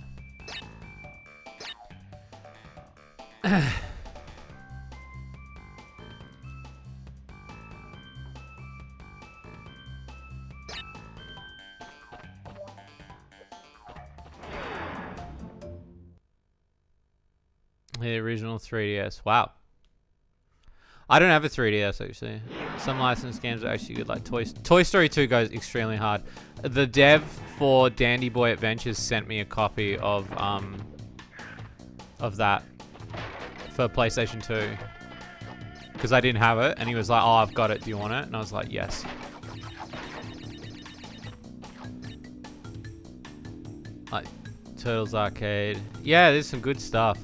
The original 3DS. Wow. I don't have a 3DS actually. Some licensed games are actually good, like Toy Story 2 goes extremely hard. The dev for Dandy Boy Adventures sent me a copy of that for PlayStation 2 because I didn't have it, and he was like, "Oh, I've got it. Do you want it?" And I was like, "Yes." Like Turtles Arcade. Yeah, there's some good stuff.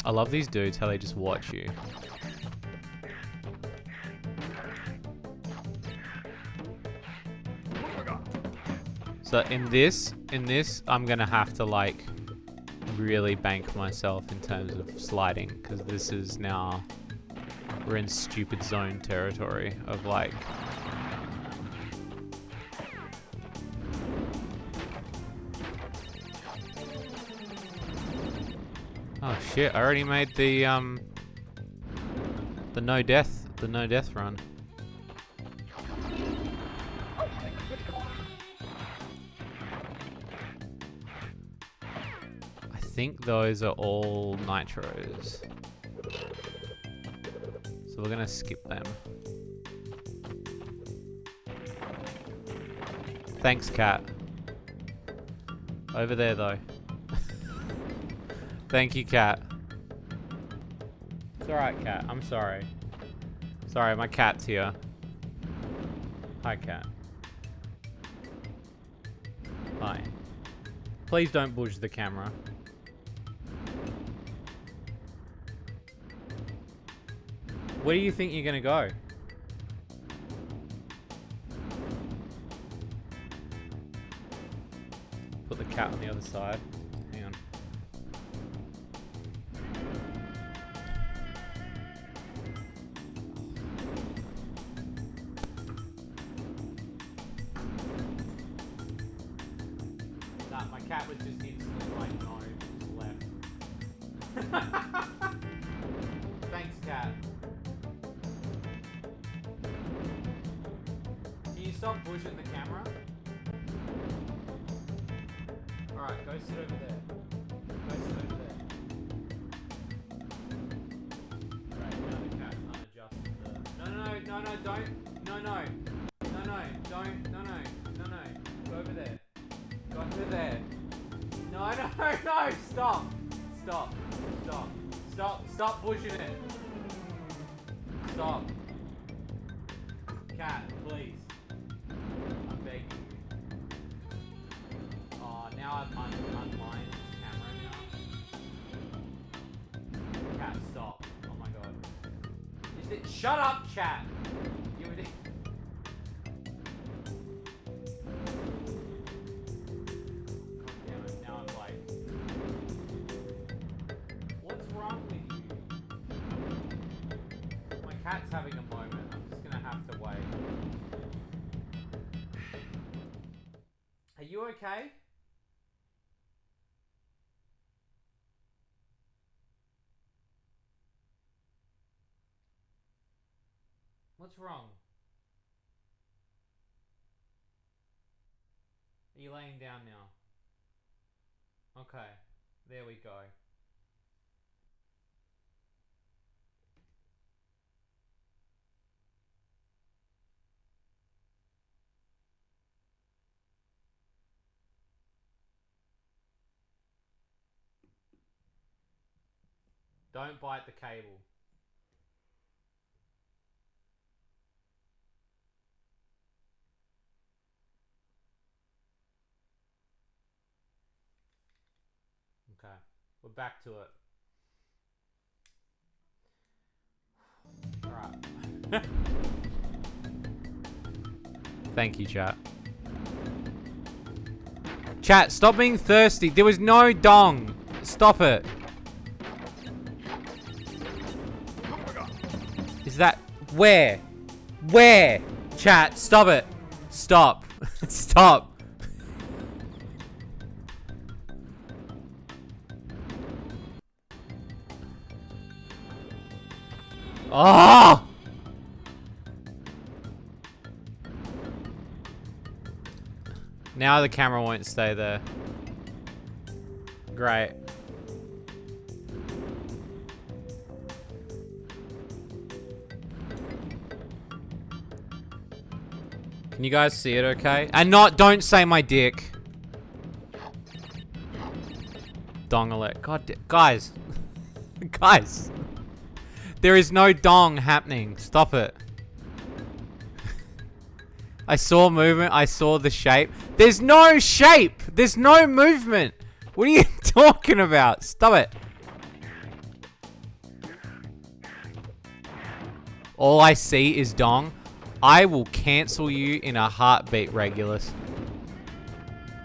I love these dudes, how they just watch you. So in this, I'm gonna have to like really bank myself in terms of sliding, because this is now, we're in stupid zone territory of like, oh shit, I already made the no death run. I think those are all nitros. So we're gonna skip them. Thanks, cat. Over there though. Thank you, cat. It's alright, cat. I'm sorry. Sorry, my cat's here. Hi, cat. Hi. Please don't budge the camera. Where do you think you're gonna go? Put the cat on the other side. Hang on. Nah, my cat was just instantly like, no, just left. Thanks, cat. Can you stop pushing the camera? Alright, go sit over there. Go sit over there. Right, now the cat's unadjusted the... No, don't. No. Go over there. Go over there. No, stop pushing it. Stop. Cat, please. I'm begging you. Oh, now I've unlined this camera now. Cat, stop. Oh my god. Is it? Shut up, chat! You idiot. God damn it, now I'm like... What's wrong with you? My cat's having a moment. I'm just gonna have to wait. Are you okay? What's wrong? Are you laying down now? Okay, there we go. Don't bite the cable. Okay, we're back to it. Alright. Thank you, chat. Chat, stop being thirsty. There was no dong. Stop it. Is that... Where? Where? Chat, stop it. Stop. Stop. Oh! Now the camera won't stay there. Great. Can you guys see it okay? And don't say my dick. Dong-a-lit. God, guys. Guys. There is no dong happening. Stop it. I saw movement. I saw the shape. There's no shape. There's no movement. What are you talking about? Stop it. All I see is dong. I will cancel you in a heartbeat, Regulus.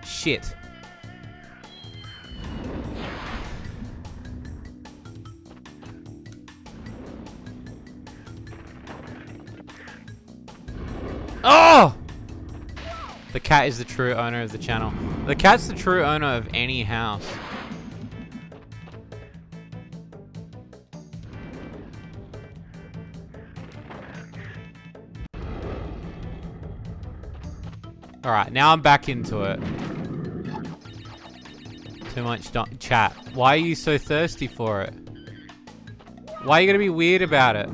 Shit. Oh! The cat is the true owner of the channel. The cat's the true owner of any house. Alright, now I'm back into it. Too much chat. Why are you so thirsty for it? Why are you gonna be weird about it?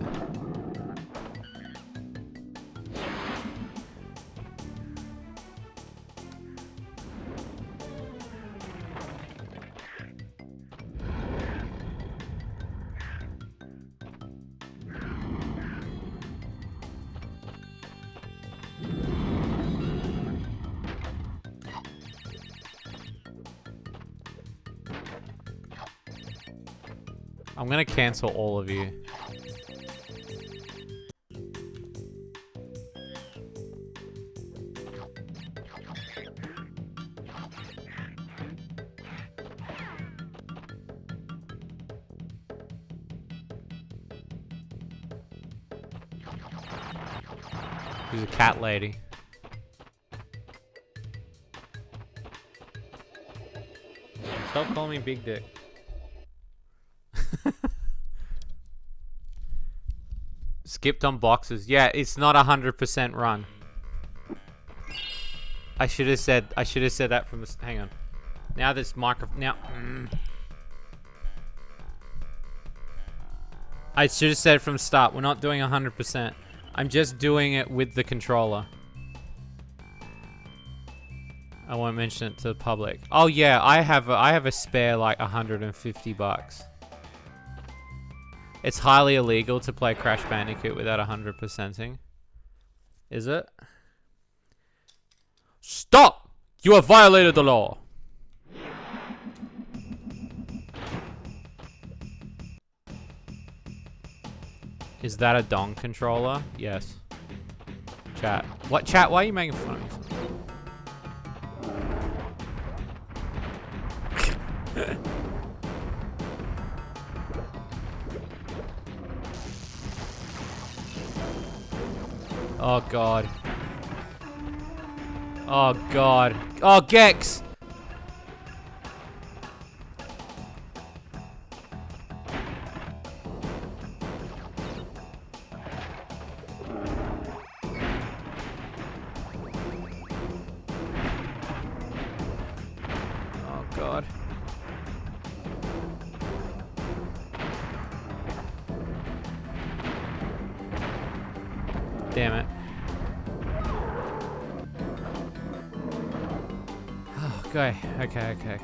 I'm gonna cancel all of you. She's a cat lady. Stop calling me big dick. Skipped on boxes. Yeah, it's not 100% run. I should have said that from the... Hang on. Now this microphone... Now... I should have said from the start, we're not doing 100%. I'm just doing it with the controller. I won't mention it to the public. Oh yeah, I have a spare like 150 bucks. It's highly illegal to play Crash Bandicoot without 100%ing. Is it? Stop! You have violated the law. Is that a dong controller? Yes. Chat. What chat? Why are you making fun of me? Oh god. Oh god. Oh Gex! Oh god. Damn it. Oh, okay.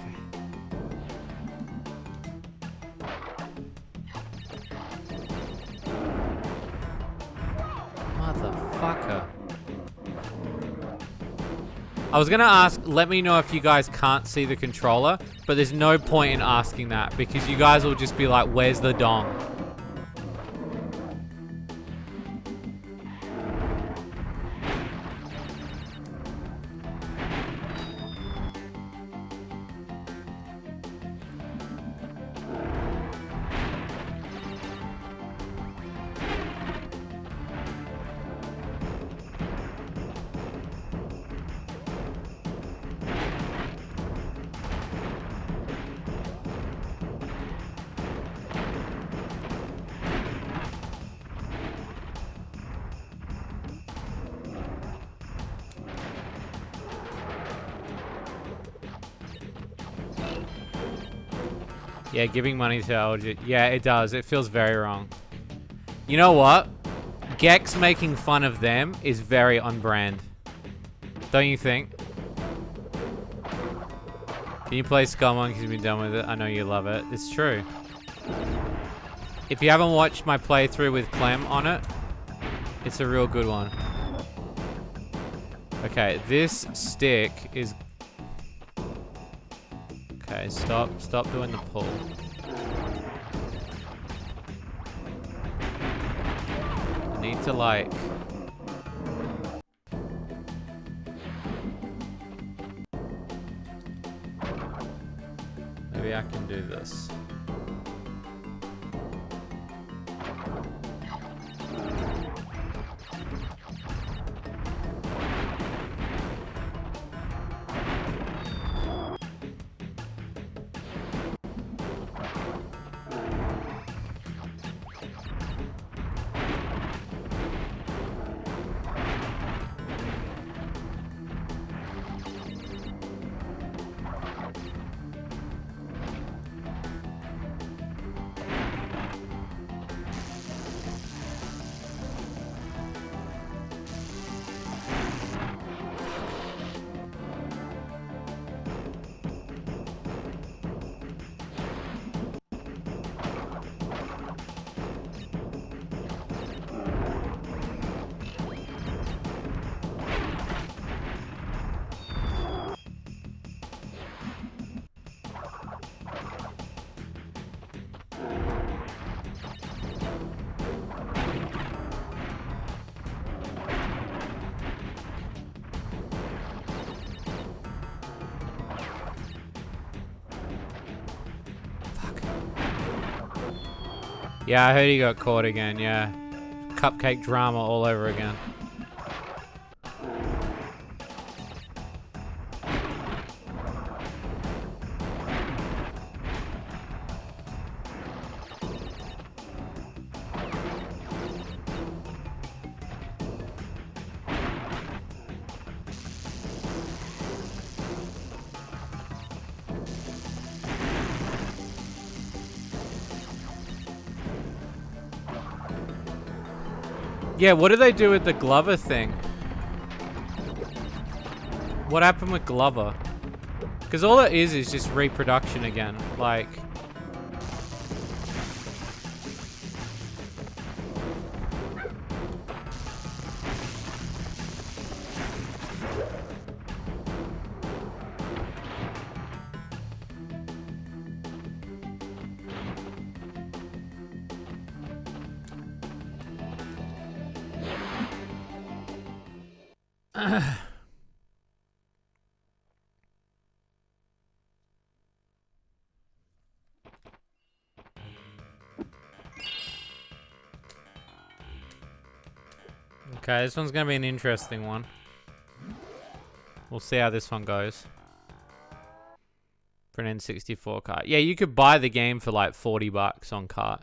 Motherfucker. I was gonna ask, let me know if you guys can't see the controller, but there's no point in asking that because you guys will just be like, where's the dong? Yeah, giving money to LG. Yeah, it does. It feels very wrong. You know what? Gex making fun of them is very on brand. Don't you think? Can you play Skullmonkeys? You've been done with it. I know you love it. It's true. If you haven't watched my playthrough with Clem on it, it's a real good one. Okay, this stick is... Okay, stop doing the pull. I need to like... Maybe I can do this. Yeah, I heard he got caught again, yeah. Cupcake drama all over again. Yeah, what did they do with the Glover thing? What happened with Glover? Because all it is just reproduction again. Like... Okay, this one's gonna be an interesting one. We'll see how this one goes. For an N64 cart. Yeah, you could buy the game for like 40 bucks on cart.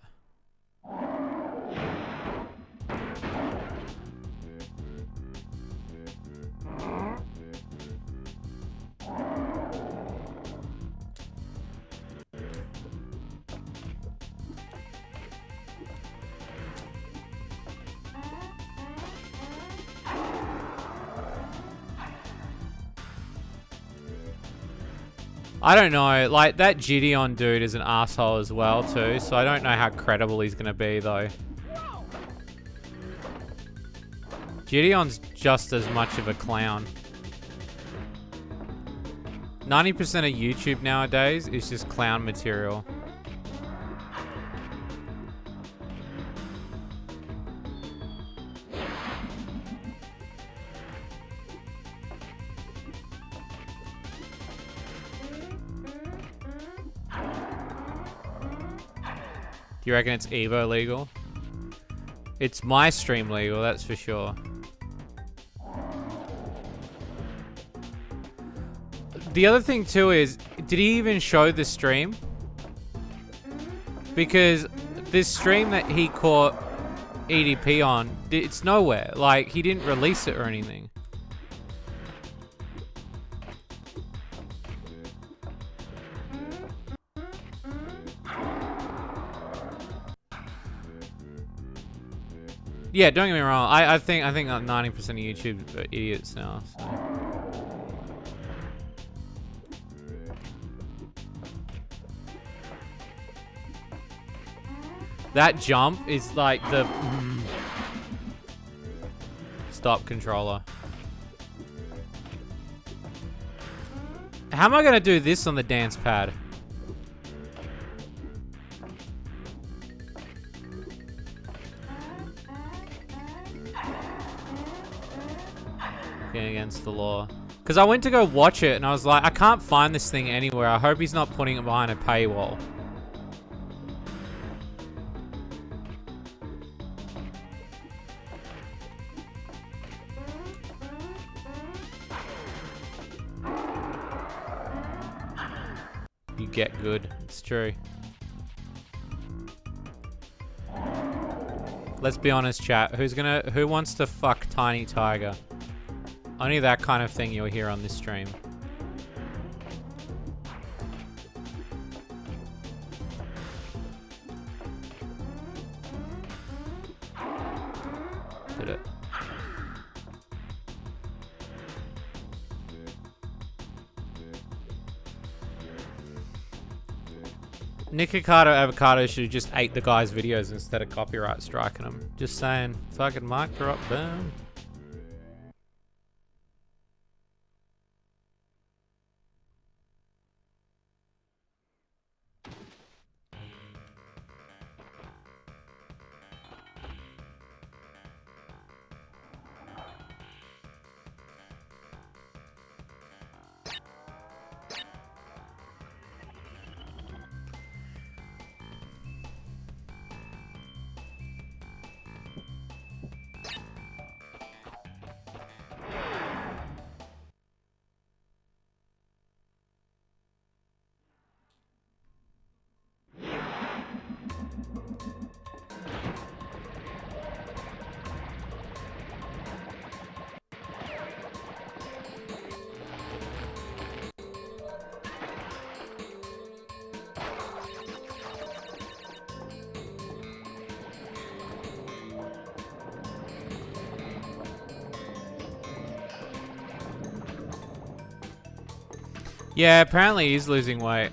I don't know, like, that Gideon dude is an asshole as well, too, so I don't know how credible he's gonna be, though. Gideon's just as much of a clown. 90% of YouTube nowadays is just clown material. You reckon it's Evo legal? It's my stream legal, that's for sure. The other thing too is, did he even show the stream? Because this stream that he caught EDP on, it's nowhere. Like, he didn't release it or anything. Yeah, don't get me wrong. I think 90% of YouTube are idiots now. So. That jump is like the stop controller. How am I gonna do this on the dance pad? Against the law. Because I went to go watch it and I was like, I can't find this thing anywhere. I hope he's not putting it behind a paywall. You get good. It's true. Let's be honest, chat. Who wants to fuck Tiny Tiger? Only that kind of thing you'll hear on this stream. Did it? Nikocado Avocado should have just ate the guy's videos instead of copyright striking them. Just saying. Fucking mic drop, boom. Yeah, apparently he's losing weight.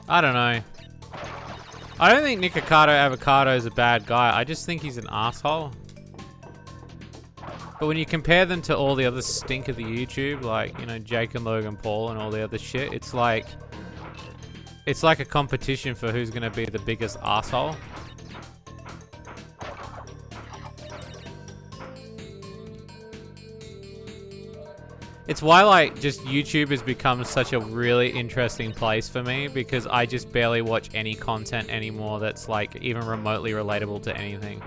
I don't know. I don't think Nikocado Avocado is a bad guy. I just think he's an asshole. But when you compare them to all the other stink of the YouTube, like, you know, Jake and Logan Paul and all the other shit, it's like a competition for who's gonna be the biggest asshole. It's why, like, just YouTube has become such a really interesting place for me, because I just barely watch any content anymore that's, like, even remotely relatable to anything.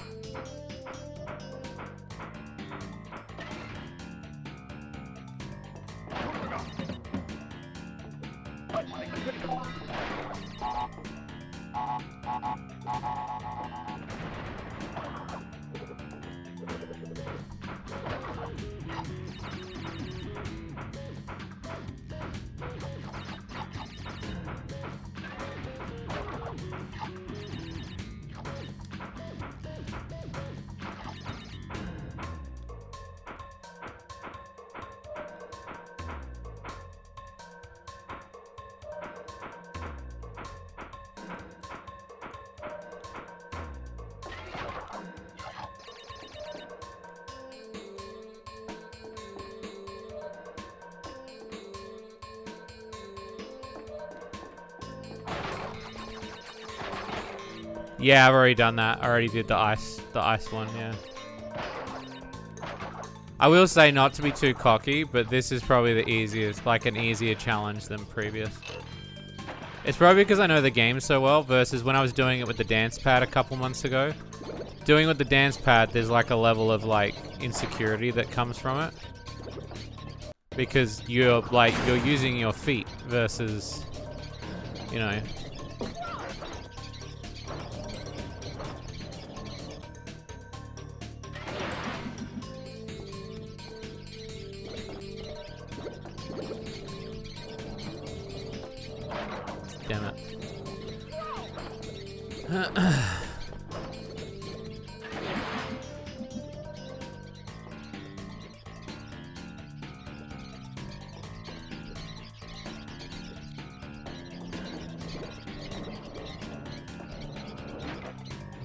Yeah, I've already done that. I already did the ice one, yeah. I will say not to be too cocky, but this is probably the easiest, like an easier challenge than previous. It's probably because I know the game so well versus when I was doing it with the dance pad a couple months ago. Doing it with the dance pad, there's like a level of like insecurity that comes from it. Because you're using your feet versus, you know. Damn it.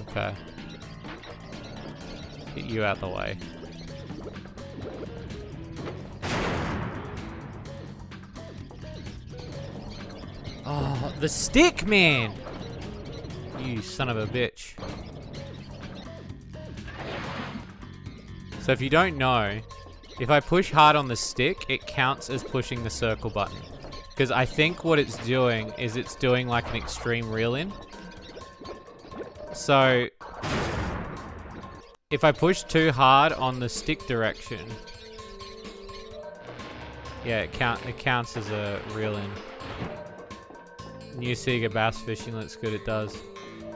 Okay. Get you out the way. Oh, the stick, man! You son of a bitch. So if you don't know, if I push hard on the stick, it counts as pushing the circle button. Because I think what it's doing is it's doing like an extreme reel-in. So if I push too hard on the stick direction, yeah, it counts as a reel-in. New Sega Bass Fishing looks good, it does.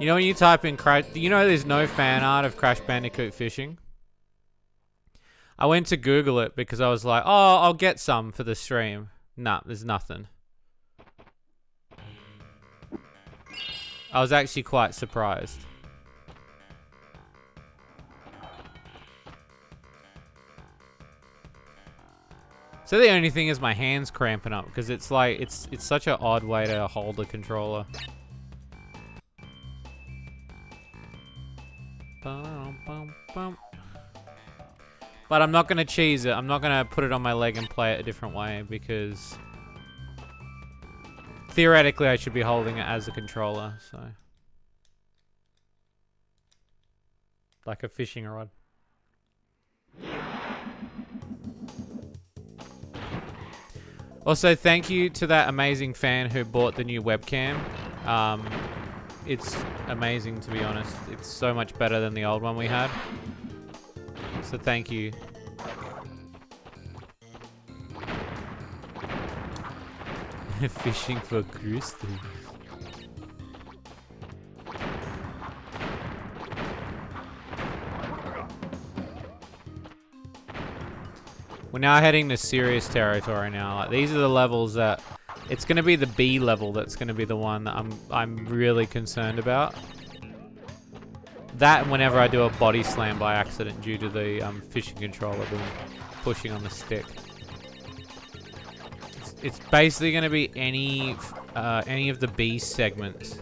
You know when you type in there's no fan art of Crash Bandicoot fishing? I went to Google it because I was like, oh, I'll get some for the stream. Nah, there's nothing. I was actually quite surprised. So the only thing is my hand's cramping up because it's like it's such an odd way to hold the controller. But I'm not gonna cheese it. I'm not gonna put it on my leg and play it a different way because theoretically I should be holding it as a controller, so like a fishing rod. Also, thank you to that amazing fan who bought the new webcam. It's amazing, to be honest. It's so much better than the old one we had. So thank you. Fishing for crystals. We're now heading to serious territory now. Like, these are the levels that it's going to be the B level that's going to be the one that I'm really concerned about. That and whenever I do a body slam by accident due to the fishing controller being pushing on the stick. It's basically going to be any of the B segments.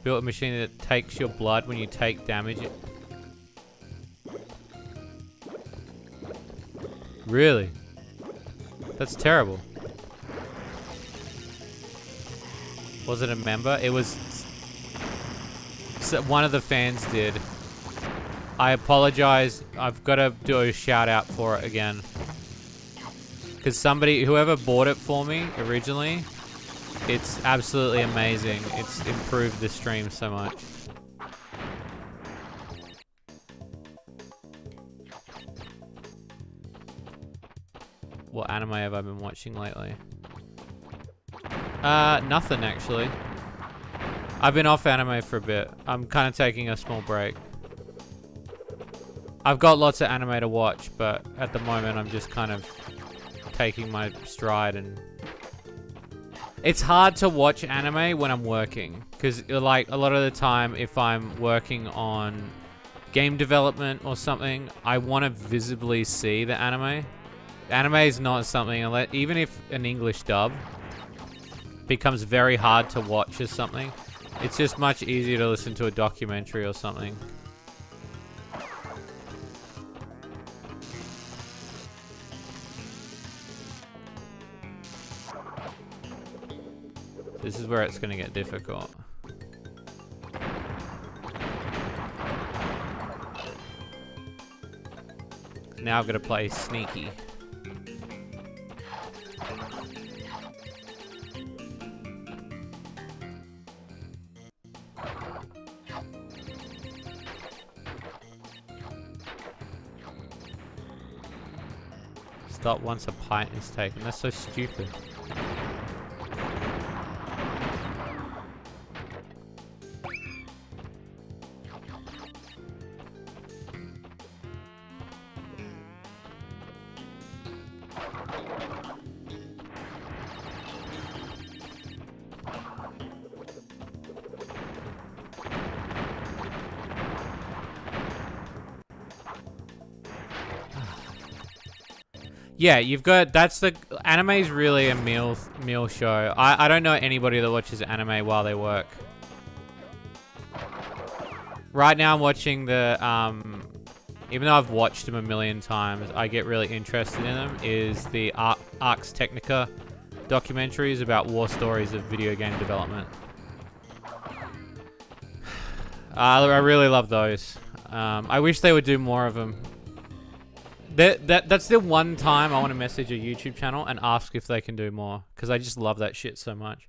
Built a machine that takes your blood when you take damage. Really? That's terrible. Was it a member? It was... So one of the fans did. I apologize. I've got to do a shout out for it again. Because whoever bought it for me originally... It's absolutely amazing. It's improved the stream so much. What anime have I been watching lately? Nothing actually. I've been off anime for a bit. I'm kind of taking a small break. I've got lots of anime to watch, but at the moment I'm just kind of taking my stride and... It's hard to watch anime when I'm working, because like a lot of the time if I'm working on game development or something, I want to visibly see the anime. Anime is not something, even if an English dub becomes very hard to watch or something, it's just much easier to listen to a documentary or something. This is where it's gonna get difficult. Now I've got to play sneaky. Stop once a pint is taken. That's so stupid. Yeah, you've got, that's the, anime's really a meal show. I don't know anybody that watches anime while they work. Right now I'm watching the, even though I've watched them a million times, I get really interested in them, is the Arx Technica documentaries about war stories of video game development. I really love those. I wish they would do more of them. That's the one time I want to message a YouTube channel and ask if they can do more, because I just love that shit so much.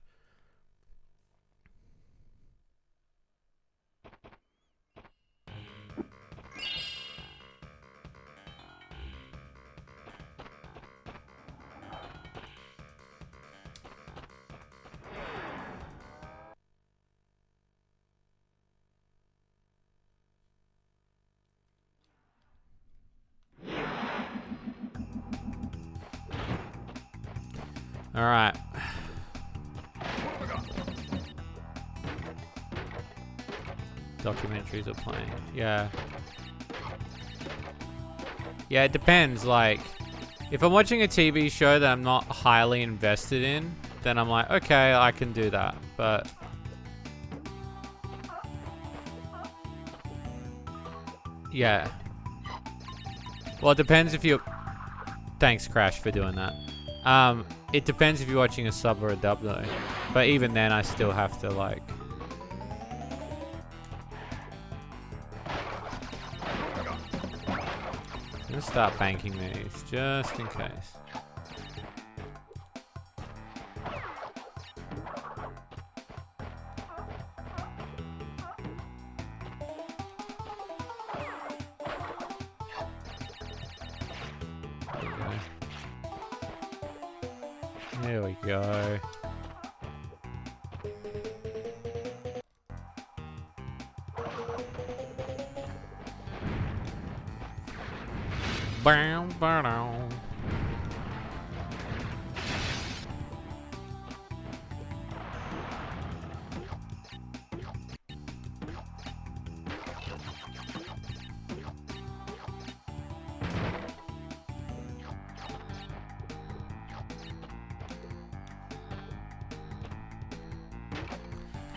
All right. Documentaries are playing. Yeah. Yeah, it depends. Like, if I'm watching a TV show that I'm not highly invested in, then I'm like, okay, I can do that. But yeah. Well, it depends if you. Thanks, Crash, for doing that. It depends if you're watching a sub or a dub though. But even then I still have to like... I'm gonna start banking these, just in case. There we go. Bow, bow, bow.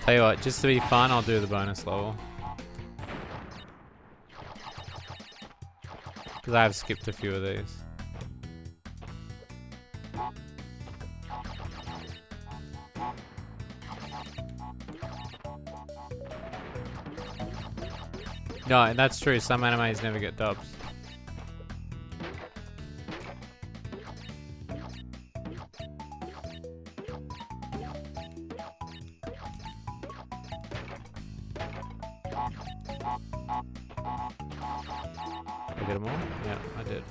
Tell you what, just to be fun, I'll do the bonus level. Because I have skipped a few of these. No, and that's true, some animes never get dubs. I get them all? Yeah, I did.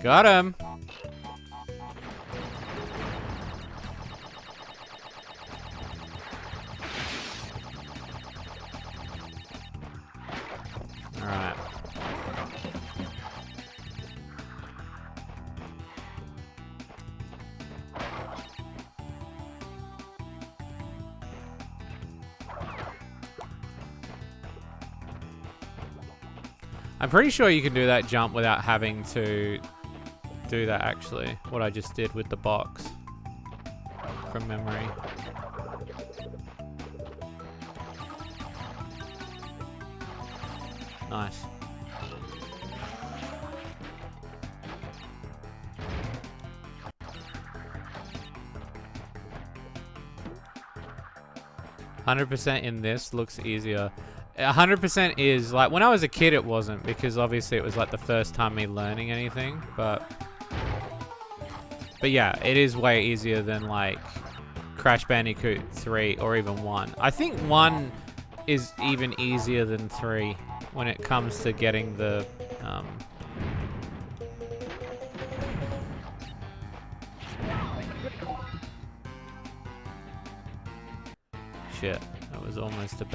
Got him! Alright. I'm pretty sure you can do that jump without having to do that actually. What I just did with the box. From memory. Nice. 100% in this looks easier. 100% is like when I was a kid it wasn't, because obviously it was like the first time me learning anything, but yeah, it is way easier than like Crash Bandicoot 3 or even 1. I think 1 is even easier than 3 when it comes to getting the shit, that was almost a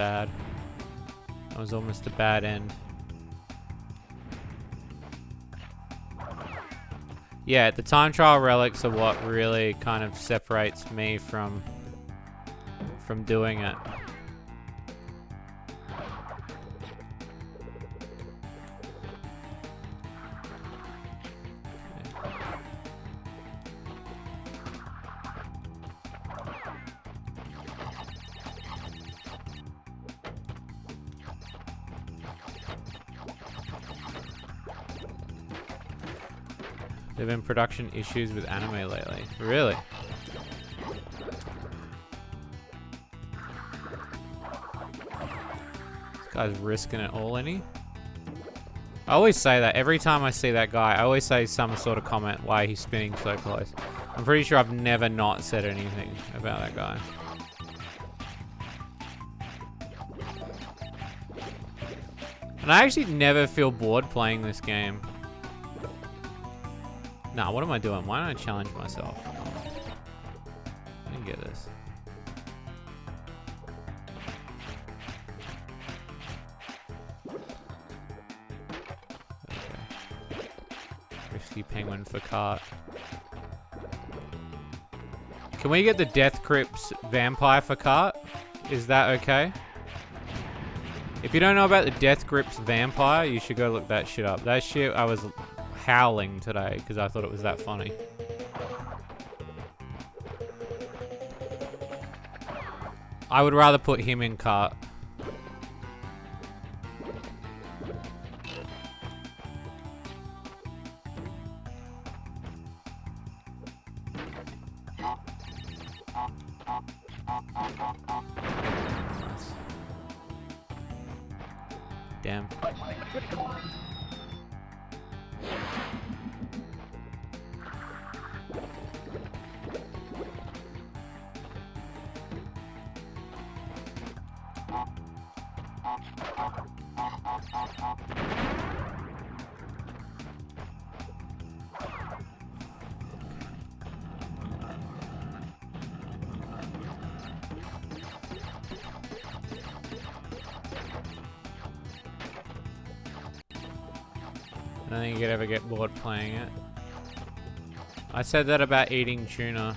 bad end. Yeah, the time trial relics are what really kind of separates me from doing it. There have been production issues with anime lately. Really? This guy's risking it all, ain't he? I always say that. Every time I see that guy, I always say some sort of comment why he's spinning so close. I'm pretty sure I've never not said anything about that guy. And I actually never feel bored playing this game. Nah, what am I doing? Why don't I challenge myself? I didn't get this. Okay. Risky penguin for cart. Can we get the Death Crypt's vampire for cart? Is that okay? If you don't know about the Death Grip's vampire, you should go look that shit up. That shit, I was howling today because I thought it was that funny. I would rather put him in cart. Damn. I don't think you'd ever get bored playing it. I said that about eating tuna.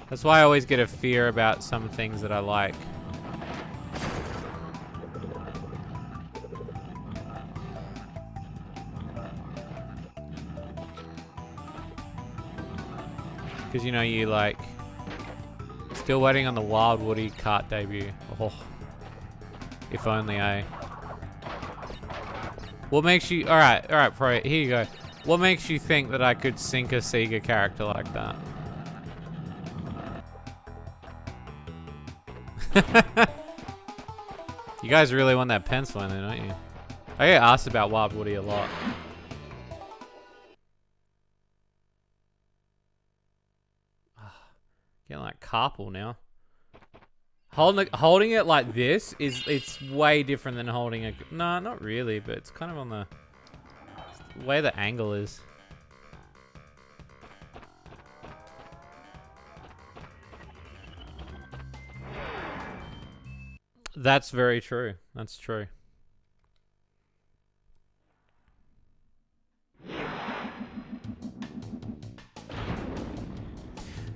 That's why I always get a fear about some things that I like. Because, you know, you like... Still waiting on the Wild Woody cart debut. Oh. If only, eh? What makes you... Alright, Pro, here you go. What makes you think that I could sink a Sega character like that? You guys really want that pencil in there, don't you? I get asked about Wild Woody a lot. Getting like carpal now. Holding it like this it's way different than holding a... No, not really, but it's kind of on the way the angle is. That's very true. That's true.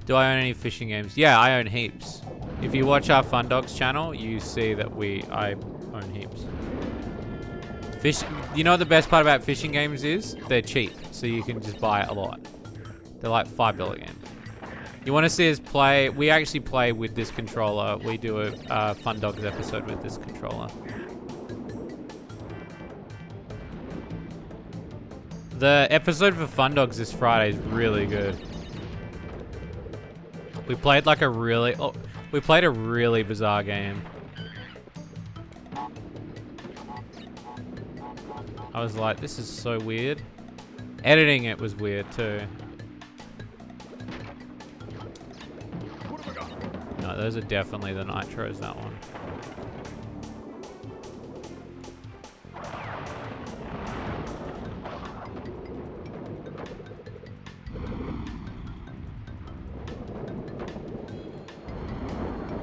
Do I own any fishing games? Yeah, I own heaps. If you watch our Fun Dogs channel, you see that I own heaps. You know what the best part about fishing games is? They're cheap, so you can just buy a lot. They're like $5 games. You want to see us play? We actually play with this controller. We do a Fun Dogs episode with this controller. The episode for Fun Dogs this Friday is really good. We played like a really... Oh, We played a really bizarre game. I was like, this is so weird. Editing it was weird too. No, those are definitely the nitros, that one.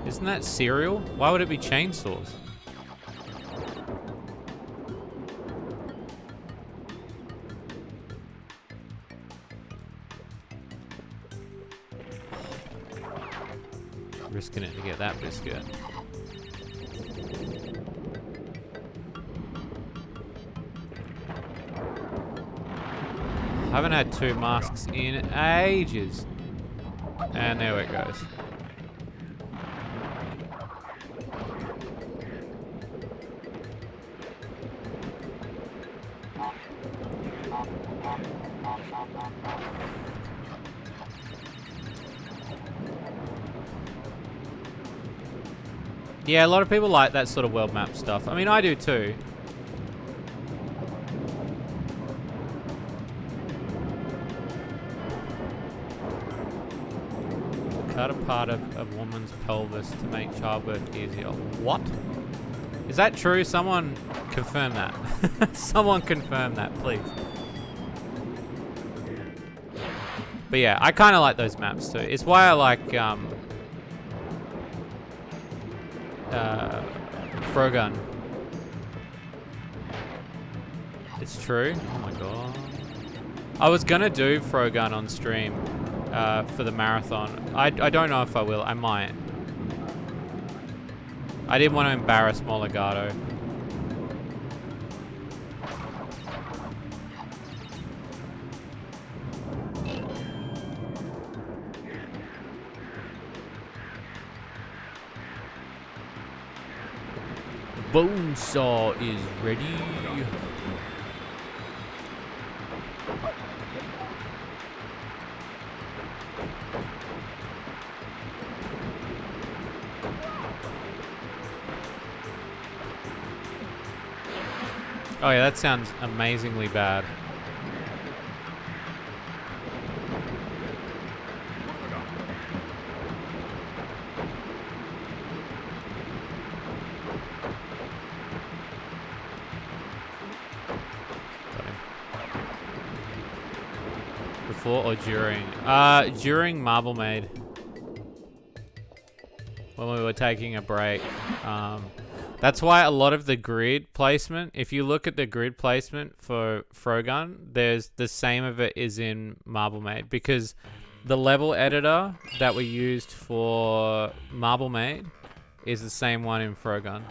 Isn't that cereal? Why would it be chainsaws? Risking it to get that biscuit. I haven't had 2 masks in ages. And there it goes. Yeah, a lot of people like that sort of world map stuff. I mean, I do too. Cut a part of a woman's pelvis to make childbirth easier. What? Is that true? Someone confirm that. Someone confirm that, please. But yeah, I kind of like those maps too. It's why I like Frogun. It's true. Oh my god. I was gonna do Frogun on stream for the marathon. I don't know if I will. I might. I didn't want to embarrass Moligato. Bone saw is ready. Oh yeah, that sounds amazingly bad. Before or during? During Marble Maid. When we were taking a break. That's why a lot of the grid placement, if you look at the grid placement for Frogun, there's the same of it is in Marble Maid, because the level editor that we used for Marble Maid is the same one in Frogun.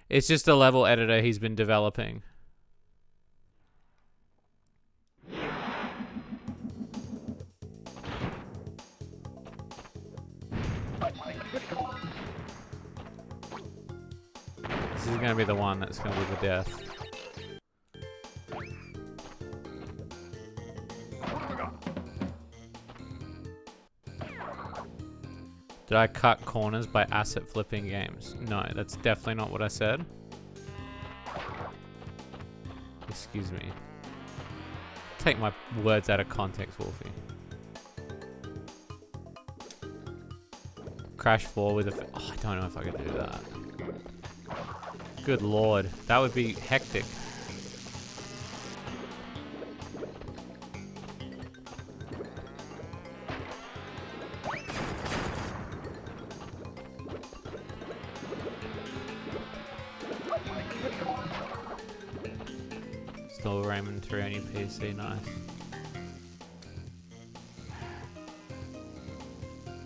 It's just a level editor he's been developing. This is going to be the one that's going to be the death. Did I cut corners by asset flipping games? No, that's definitely not what I said. Excuse me. Take my words out of context, Wolfie. Crash 4 with a... Oh, I don't know if I can do that. Good lord, that would be hectic. Still Raymond 3 on your PC, nice.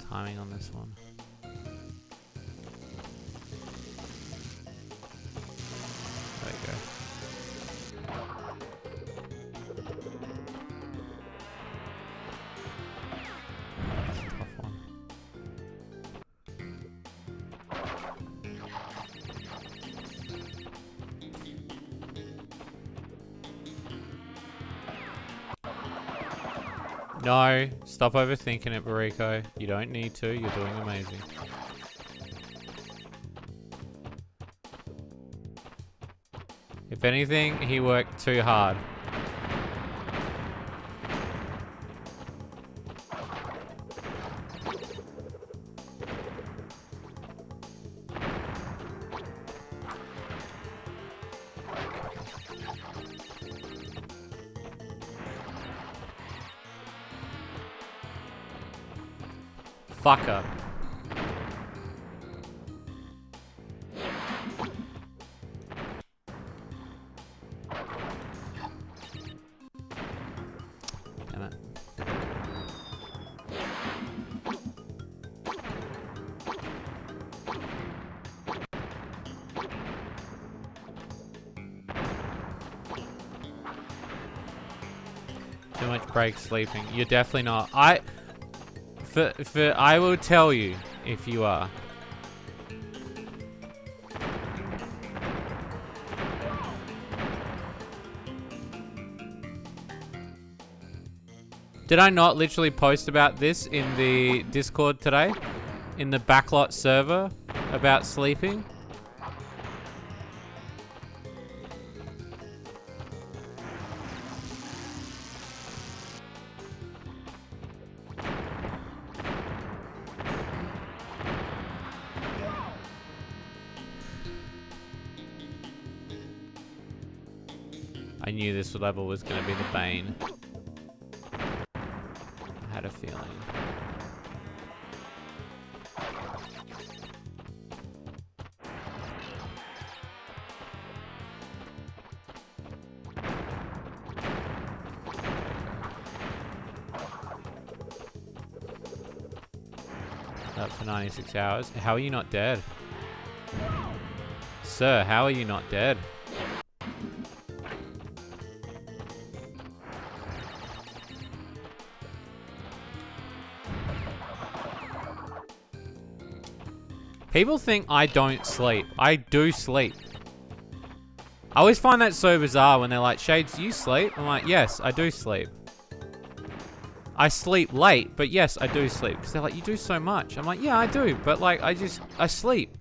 Timing on this one. No, stop overthinking it, Bariko. You don't need to. You're doing amazing. If anything, he worked too hard. Fucker. Damn it. Too much break sleeping. You're definitely not. I will tell you if you are. Did I not literally post about this in the Discord today? In the backlot server about sleeping? I knew this level was going to be the bane. I had a feeling. Up for 96 hours. How are you not dead? Sir, how are you not dead? People think I don't sleep. I do sleep. I always find that so bizarre when they're like, Shades, do you sleep? I'm like, yes, I do sleep. I sleep late, but yes, I do sleep. Because they're like, you do so much. I'm like, yeah, I do. But like, I sleep.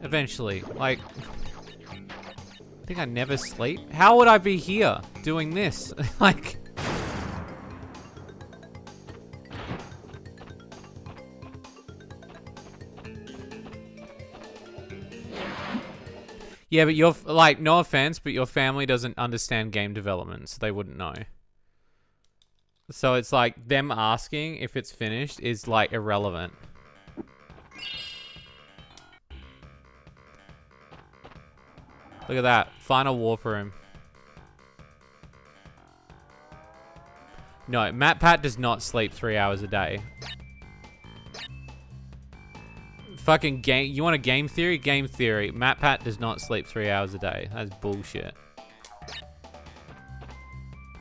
Eventually. Like, I think I never sleep. How would I be here doing this? Like... Yeah, but you're, like, no offense, but your family doesn't understand game development, so they wouldn't know. So it's like, them asking if it's finished is, like, irrelevant. Look at that. Final warp room. No, MatPat does not sleep 3 hours a day. Fucking game. You want a game theory? Game theory. MatPat does not sleep 3 hours a day. That's bullshit.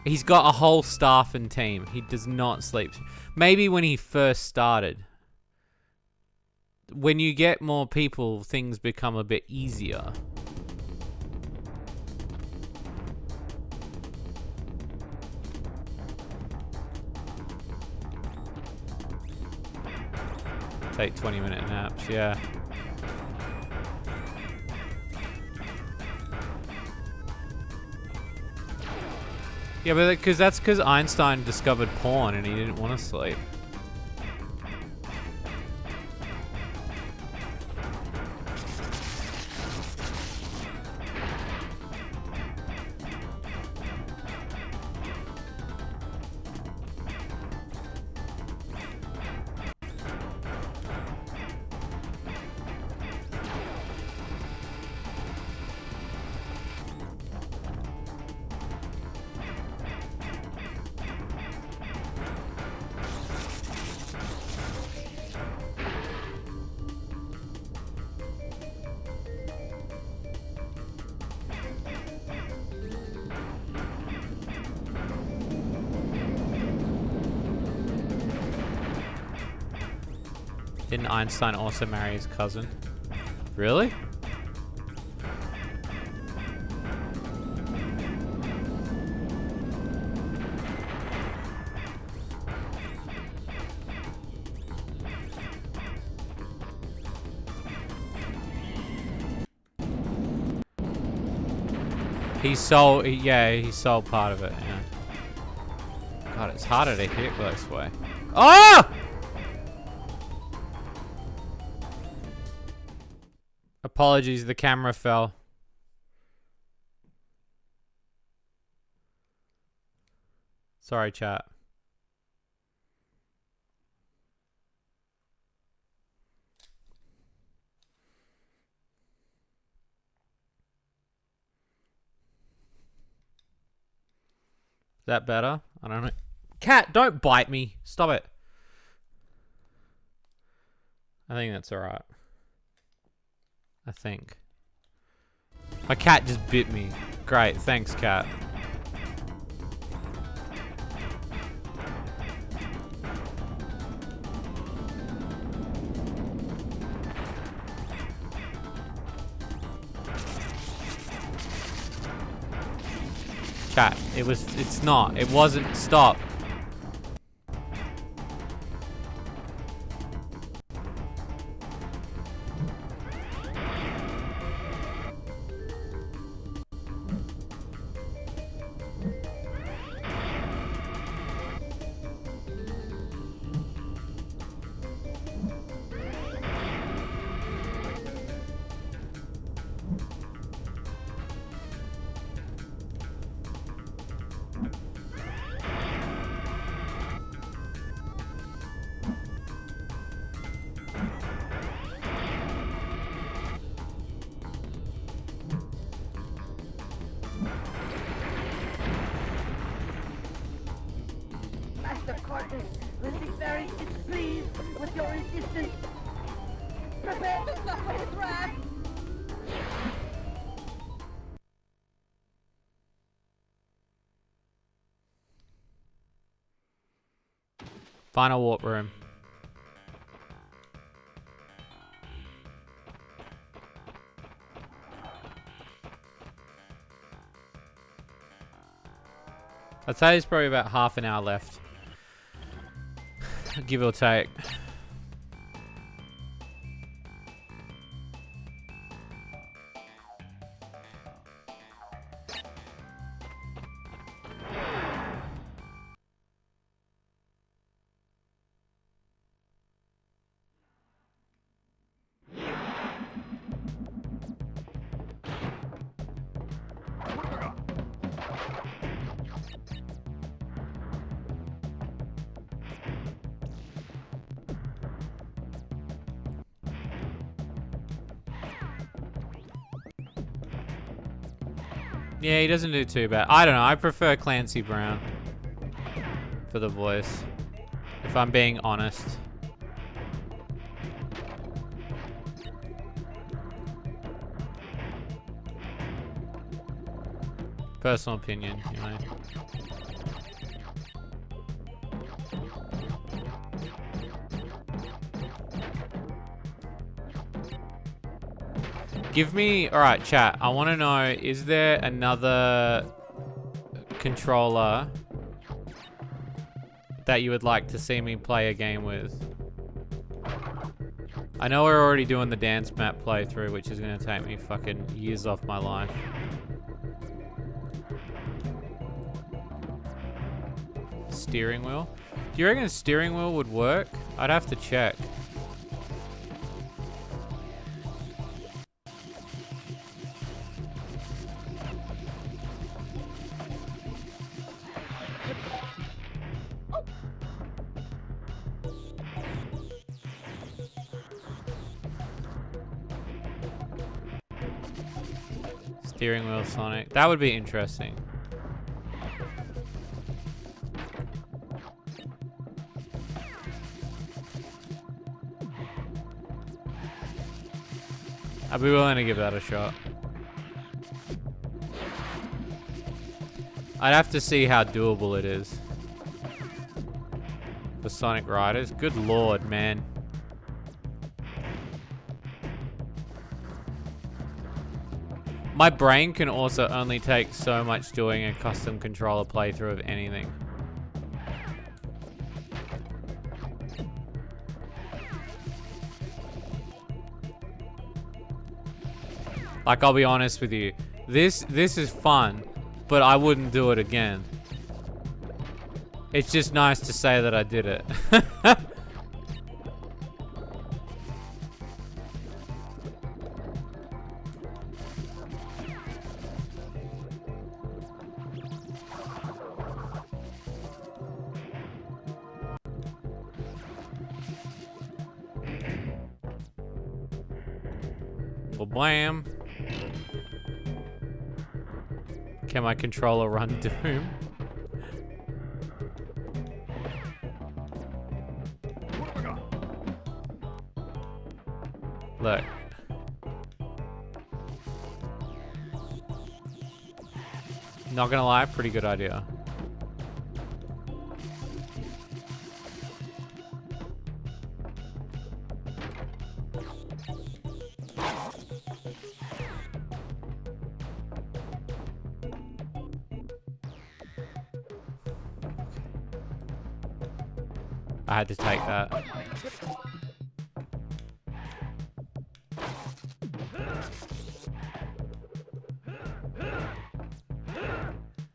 He's got a whole staff and team. He does not sleep. Maybe when he first started. When you get more people, things become a bit easier. Take 20-minute naps, yeah. Yeah, but that's because Einstein discovered porn and he didn't want to sleep. Didn't Einstein also marry his cousin? Really? Yeah, he sold part of it, yeah. God, it's harder to hit this way. Oh! Apologies, the camera fell. Sorry, chat. Is that better? I don't know. Cat, don't bite me. Stop it. I think that's alright. I think. My cat just bit me. Great, thanks, cat. Chat, it's not. It wasn't. Stop. Master Cortex will be very displeased with your resistance. Prepare to suffer his wrath. Final warp room. I'd say there's probably about half an hour left. Give or take. Yeah, he doesn't do too bad. I don't know. I prefer Clancy Brown for the voice, if I'm being honest. Personal opinion, you know. Give me... Alright, chat. I want to know, is there another controller that you would like to see me play a game with? I know we're already doing the dance map playthrough, which is going to take me fucking years off my life. Steering wheel? Do you reckon a steering wheel would work? I'd have to check. Steering wheel Sonic. That would be interesting. I'd be willing to give that a shot. I'd have to see how doable it is. For Sonic Riders. Good lord, man. My brain can also only take so much doing a custom controller playthrough of anything. Like, I'll be honest with you. This is fun, but I wouldn't do it again. It's just nice to say that I did it. Well, blam. Can my controller run Doom? Look. Not gonna lie, pretty good idea. I had to take that.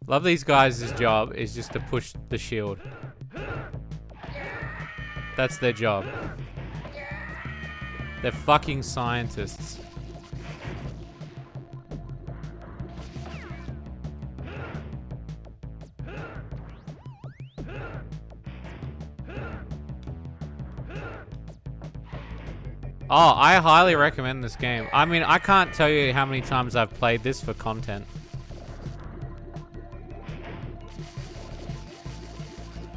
Love these guys' job is just to push the shield. That's their job. They're fucking scientists. Oh, I highly recommend this game. I mean, I can't tell you how many times I've played this for content.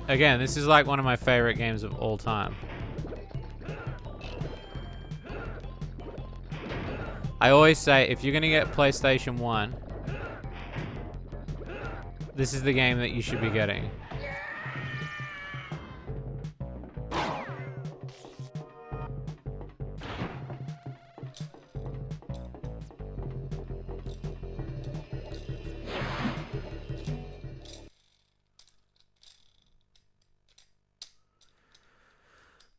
Again, this is like one of my favorite games of all time. I always say, if you're gonna get PlayStation 1, this is the game that you should be getting.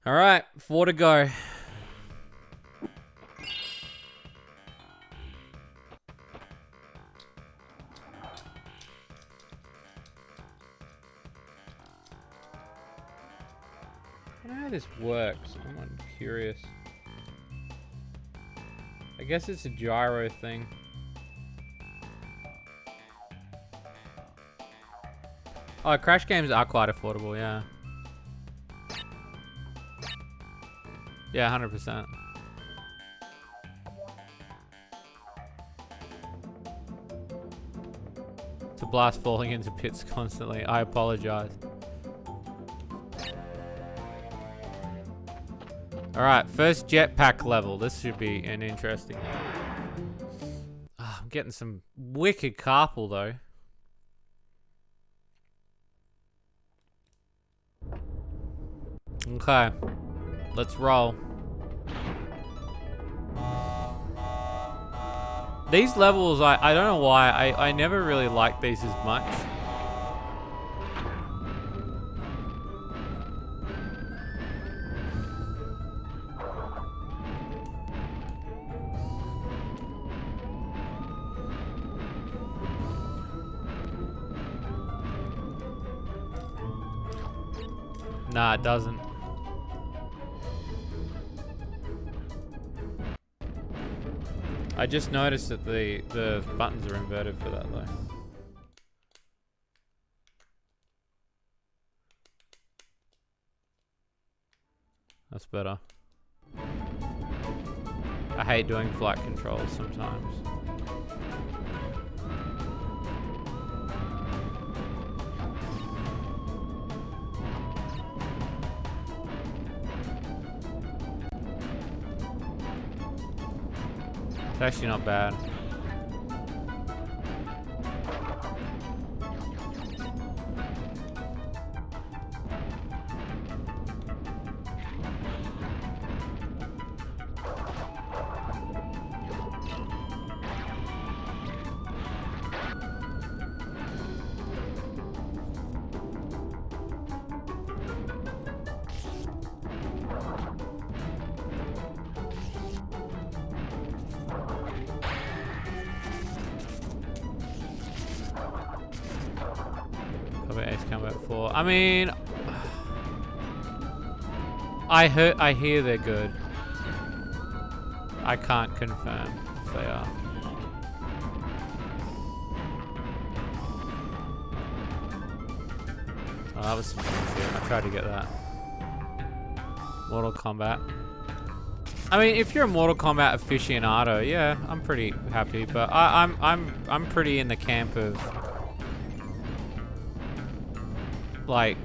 All right, 4 to go. I don't know how this works. I'm curious. I guess it's a gyro thing. Oh, Crash games are quite affordable, yeah. Yeah, 100%. To blast falling into pits constantly. I apologize. Alright, first jetpack level. This should be an interesting one. Oh, I'm getting some wicked carpal though. Okay. Let's roll. These levels, I don't know why, I never really liked these as much. Nah, it doesn't. I just noticed that the buttons are inverted for that though. That's better. I hate doing flight controls sometimes. It's actually not bad. about Ace Combat 4. I mean, I hear they're good. I can't confirm if they are. Oh, that was some good shit. I tried to get that. Mortal Kombat. I mean, if you're a Mortal Kombat aficionado, yeah, I'm pretty happy. But I'm pretty in the camp of like,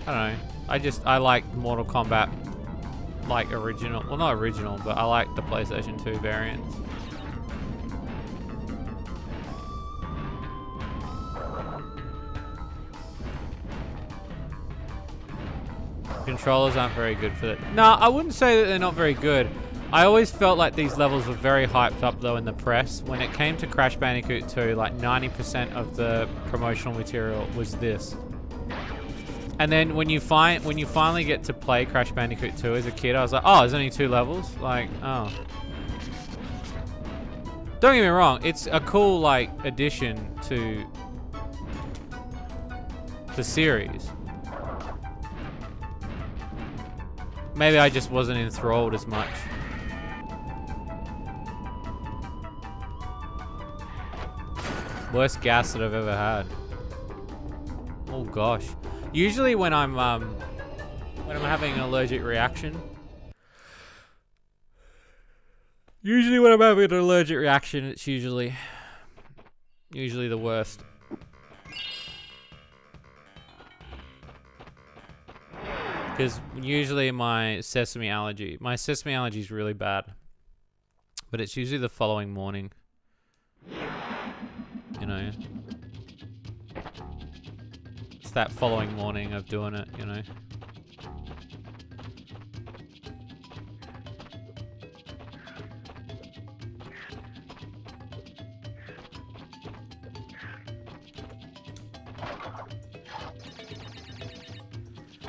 I don't know. I like Mortal Kombat, like original. Well, not original, but I like the PlayStation 2 variants. Controllers aren't very good for that. No, I wouldn't say that they're not very good. I always felt like these levels were very hyped up though in the press. When it came to Crash Bandicoot 2, like 90% of the promotional material was this. And then when you finally get to play Crash Bandicoot 2 as a kid, I was like, oh, there's only 2 levels? Like, oh. Don't get me wrong, it's a cool like addition to the series. Maybe I just wasn't enthralled as much. Worst gas that I've ever had. Oh gosh. Usually when I'm having an allergic reaction. It's usually the worst. Because usually my sesame allergy is really bad. But it's usually the following morning. You know. It's that following morning of doing it, you know.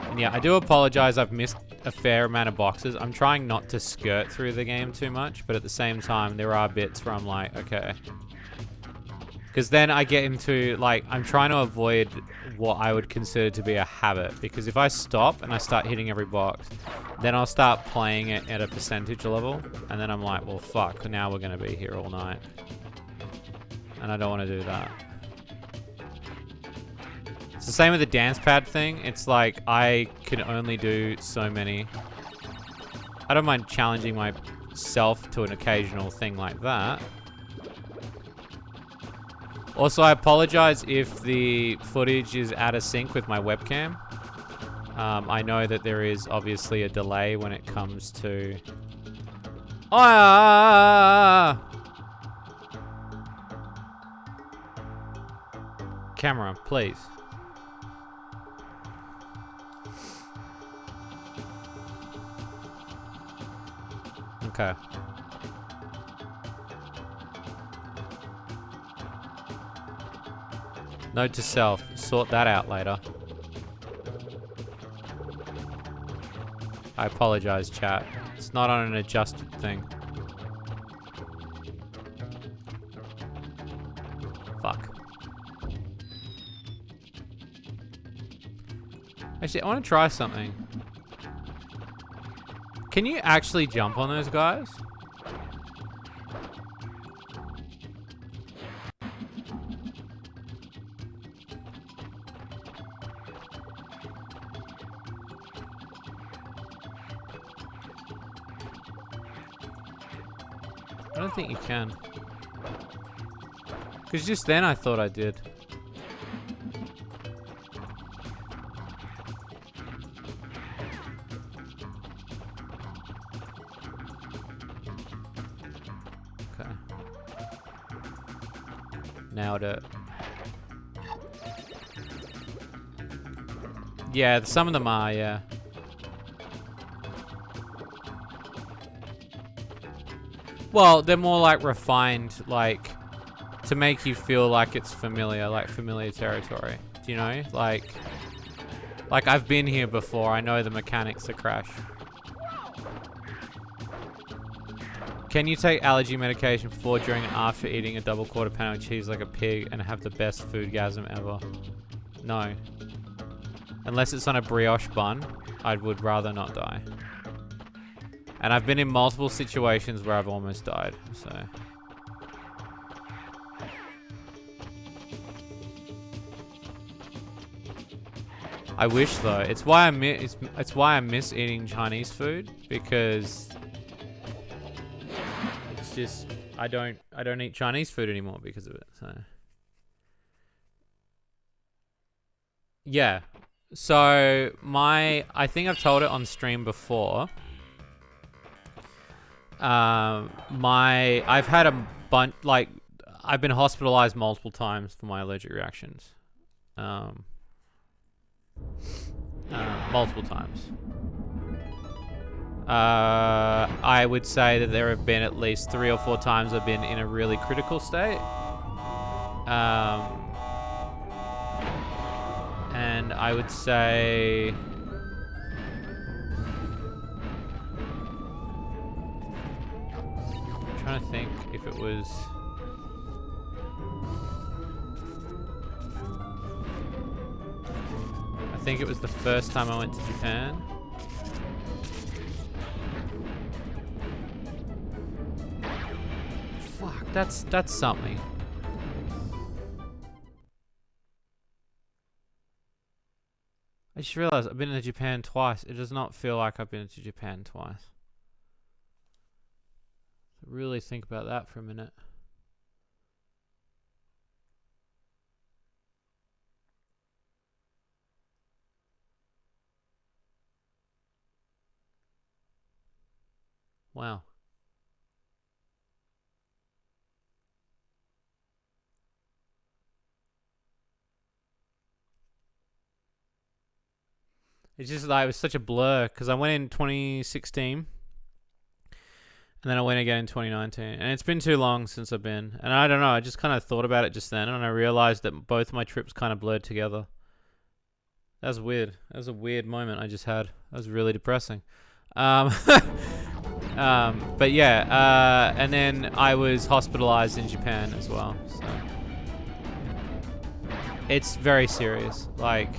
And yeah, I do apologize. I've missed a fair amount of boxes. I'm trying not to skirt through the game too much, but at the same time, there are bits where I'm like, okay. Because then I get into, like, I'm trying to avoid what I would consider to be a habit. Because if I stop and I start hitting every box, then I'll start playing it at a percentage level. And then I'm like, well, fuck, now we're going to be here all night. And I don't want to do that. It's the same with the dance pad thing. It's like, I can only do so many. I don't mind challenging myself to an occasional thing like that. Also, I apologize if the footage is out of sync with my webcam. I know that there is obviously a delay when it comes to... Camera, please. Okay. Note to self, sort that out later. I apologize, chat. It's not on an adjusted thing. Fuck. Actually, I want to try something. Can you actually jump on those guys? I don't think you can. Because just then I thought I did. Okay. Nailed it. Yeah, some of them are, yeah. Well, they're more like refined, like to make you feel like it's familiar, like familiar territory. Do you know? Like I've been here before. I know the mechanics of Crash. Can you take allergy medication before, during, and after eating a double quarter pound of cheese like a pig and have the best foodgasm ever? No. Unless it's on a brioche bun, I would rather not die. And I've been in multiple situations where I've almost died, so... I wish though. It's why I miss eating Chinese food, because it's just I don't eat Chinese food anymore because of it. So yeah. So I think I've told it on stream before. I've had a bunch, like, I've been hospitalized multiple times for my allergic reactions. Multiple times. I would say that there have been at least 3 or 4 times I've been in a really critical state. And I would say... I'm trying to think if it was... I think it was the first time I went to Japan. Fuck, that's something. I just realized I've been to Japan twice. It does not feel like I've been to Japan twice. Really think about that for a minute. Wow. It's just like, it was such a blur because I went in 2016 and then I went again in 2019, and it's been too long since I've been, and I don't know, I just kind of thought about it just then, and I realized that both my trips kind of blurred together. That was weird. That was a weird moment I just had. That was really depressing. But yeah, and then I was hospitalized in Japan as well, so it's very serious. Like,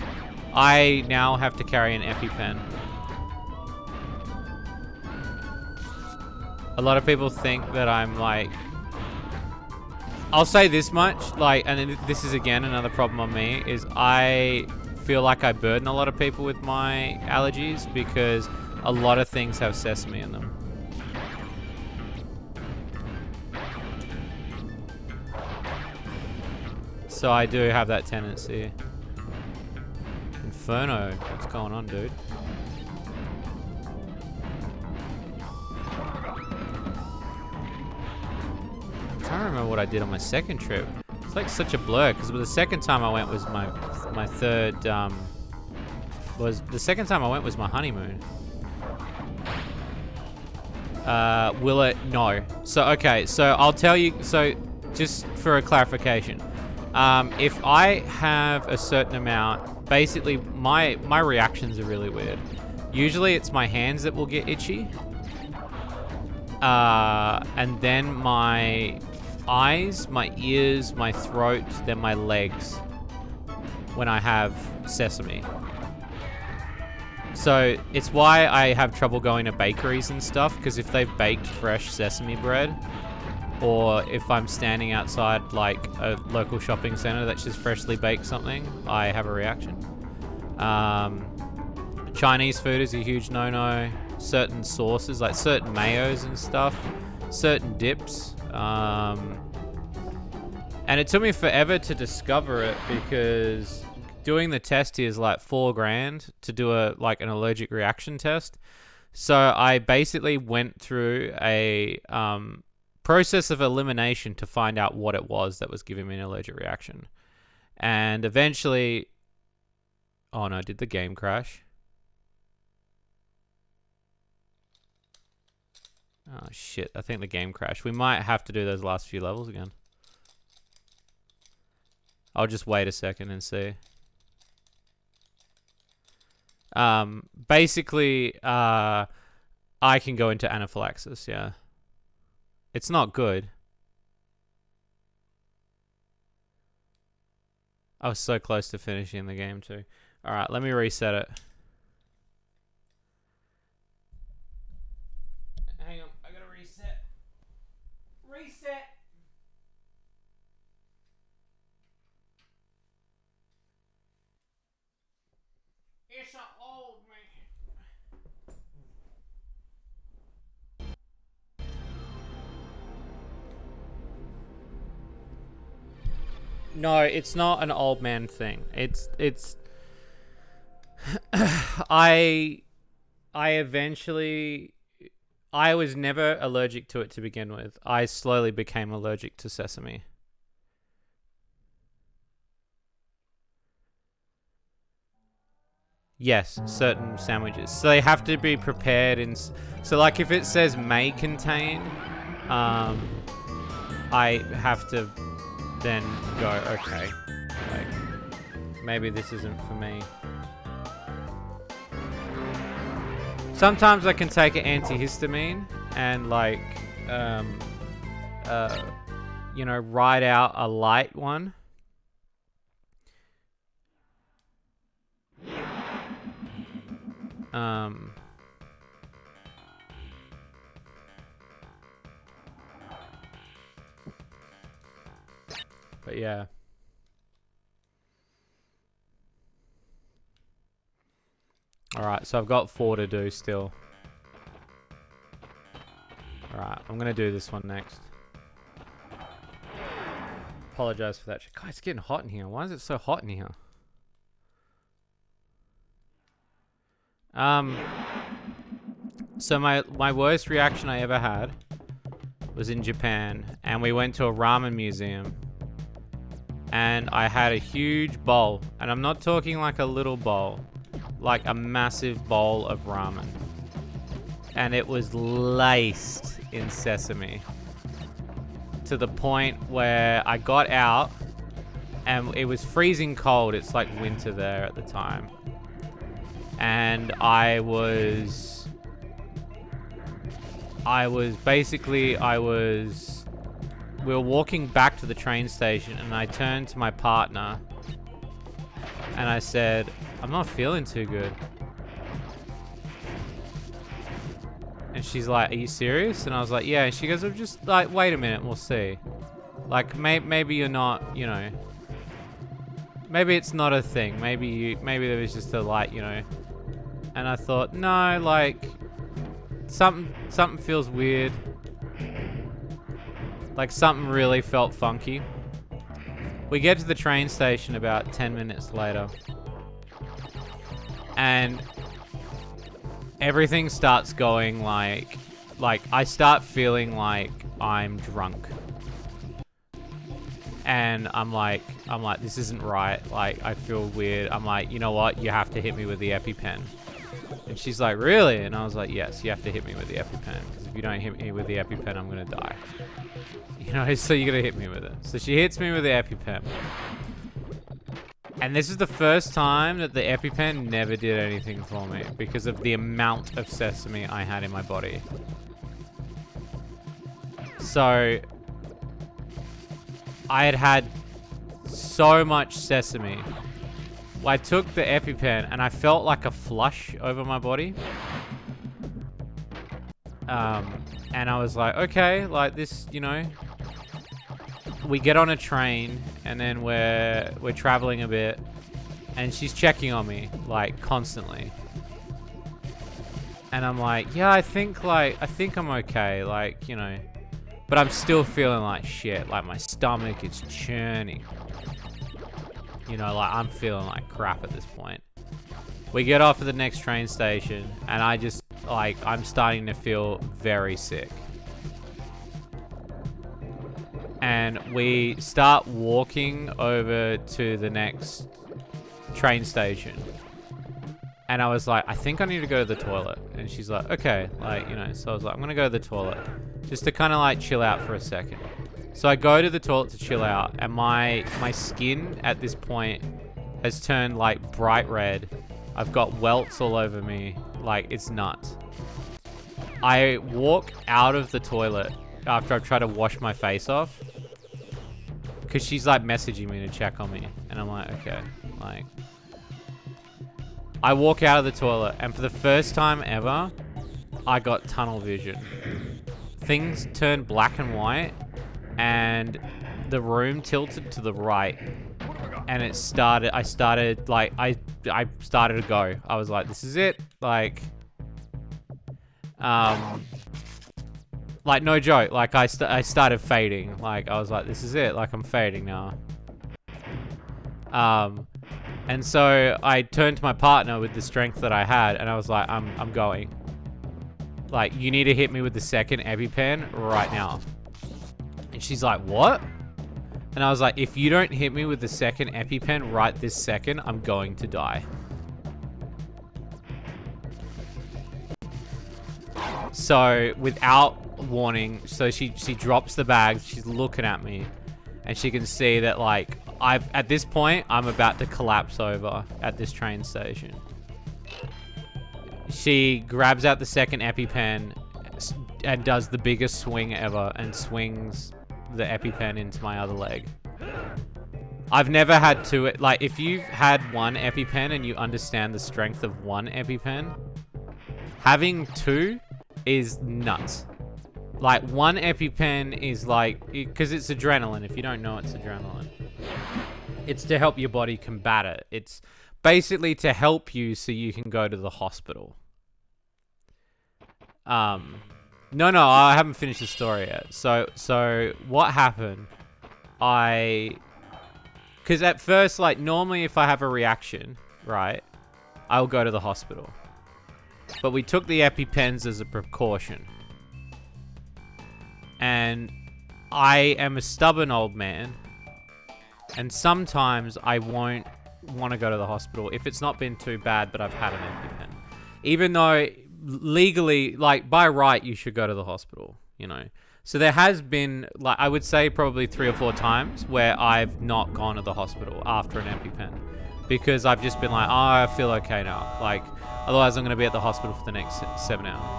I now have to carry an EpiPen. A lot of people think that I'm like... I'll say this much, like, and this is again another problem on me, is I feel like I burden a lot of people with my allergies because a lot of things have sesame in them. So I do have that tendency. Inferno, what's going on, dude? I'm trying to remember what I did on my second trip. It's like such a blur because the second time I went was my third. The second time I went was my honeymoon. Will it? No. So okay. So I'll tell you. So just for a clarification, if I have a certain amount, basically my reactions are really weird. Usually it's my hands that will get itchy, and then my eyes, my ears, my throat, then my legs when I have sesame. So it's why I have trouble going to bakeries and stuff, because if they've baked fresh sesame bread, or if I'm standing outside like a local shopping center that's just freshly baked something, I have a reaction. Chinese food is a huge no-no. Certain sauces, like certain mayos and stuff, certain dips. And it took me forever to discover it because doing the test is like $4,000 to do an allergic reaction test. So I basically went through a process of elimination to find out what it was that was giving me an allergic reaction. And eventually... Oh no, did the game crash? Oh shit, I think the game crashed. We might have to do those last few levels again. I'll just wait a second and see. Basically, I can go into anaphylaxis, yeah. It's not good. I was so close to finishing the game too. Alright, let me reset it. Hang on, I gotta reset. Reset! It's an old man. No, it's not an old man thing. It's I eventually I was never allergic to it to begin with. I slowly became allergic to sesame. Yes, certain sandwiches. So they have to be prepared in so like if it says may contain, I have to then go, okay, like maybe this isn't for me. Sometimes I can take an antihistamine and like, you know, ride out a light one. But yeah. Alright, so I've got 4 to do still. Alright, I'm gonna do this one next. Apologize for that. God, it's getting hot in here. Why is it so hot in here? So my worst reaction I ever had was in Japan, and we went to a ramen museum, and I had a huge bowl, and I'm not talking like a little bowl, like a massive bowl of ramen, and it was laced in sesame to the point where I got out and it was freezing cold. It's like winter there at the time, and I was we were walking back to the train station, and I turned to my partner and I said, I'm not feeling too good. And she's like, are you serious? And I was like, yeah. And she goes, well, just like, wait a minute, we'll see. Like, maybe you're not, you know, maybe it's not a thing. Maybe there was just a light, you know. And I thought, no, like, something feels weird. Like, something really felt funky. We get to the train station about 10 minutes later, and everything starts going like I start feeling like I'm drunk. And I'm like, this isn't right. Like, I feel weird. I'm like, you know what? You have to hit me with the EpiPen. And she's like, really? And I was like, yes, you have to hit me with the EpiPen. Because if you don't hit me with the EpiPen, I'm going to die. You know, so you're going to hit me with it. So she hits me with the EpiPen. And this is the first time that the EpiPen never did anything for me because of the amount of sesame I had in my body. So I had so much sesame. I took the EpiPen and I felt like a flush over my body. And I was like, okay, like this, you know. We get on a train and then we're traveling a bit, and she's checking on me like constantly. And I'm like, yeah, I think I'm okay, like, you know. But I'm still feeling like shit. Like, my stomach is churning. You know, like, I'm feeling like crap at this point. We get off at the next train station, and I just, like, I'm starting to feel very sick. And we start walking over to the next train station. And I was like, I think I need to go to the toilet. And she's like, okay, like, you know, so I was like, I'm gonna go to the toilet just to kind of like chill out for a second. So I go to the toilet to chill out, and my skin at this point has turned like bright red. I've got welts all over me, like it's nuts. I walk out of the toilet after I've tried to wash my face off. Because she's like messaging me to check on me. And I'm like, okay. Like, I walk out of the toilet and for the first time ever, I got tunnel vision. Things turned black and white and the room tilted to the right. And I started to go. I was like, this is it. Like no joke. Like I started fading. Like I was like, this is it. Like I'm fading now. And so I turned to my partner with the strength that I had, and I was like, I'm going. Like, you need to hit me with the second EpiPen right now. And she's like, what? And I was like, if you don't hit me with the second EpiPen right this second, I'm going to die. So without warning, so she drops the bag, she's looking at me, and she can see that like at this point I'm about to collapse over at this train station. She grabs out the second EpiPen and does the biggest swing ever and swings the EpiPen into my other leg. I've never had two. Like, if you've had one EpiPen and you understand the strength of one EpiPen, having two is nuts. Like, one EpiPen is like, because it's adrenaline. If you don't know, it's adrenaline. It's to help your body combat it. It's basically to help you so you can go to the hospital. No, I haven't finished the story yet. So what happened? Because at first, like, normally if I have a reaction, right, I'll go to the hospital. But we took the EpiPens as a precaution. And I am a stubborn old man. And sometimes I won't want to go to the hospital if it's not been too bad, but I've had an EpiPen. Even though legally, like, by right, you should go to the hospital, you know. So there has been, like, I would say probably 3 or 4 times where I've not gone to the hospital after an EpiPen. Because I've just been like, oh, I feel okay now. Like, otherwise I'm going to be at the hospital for the next 7 hours.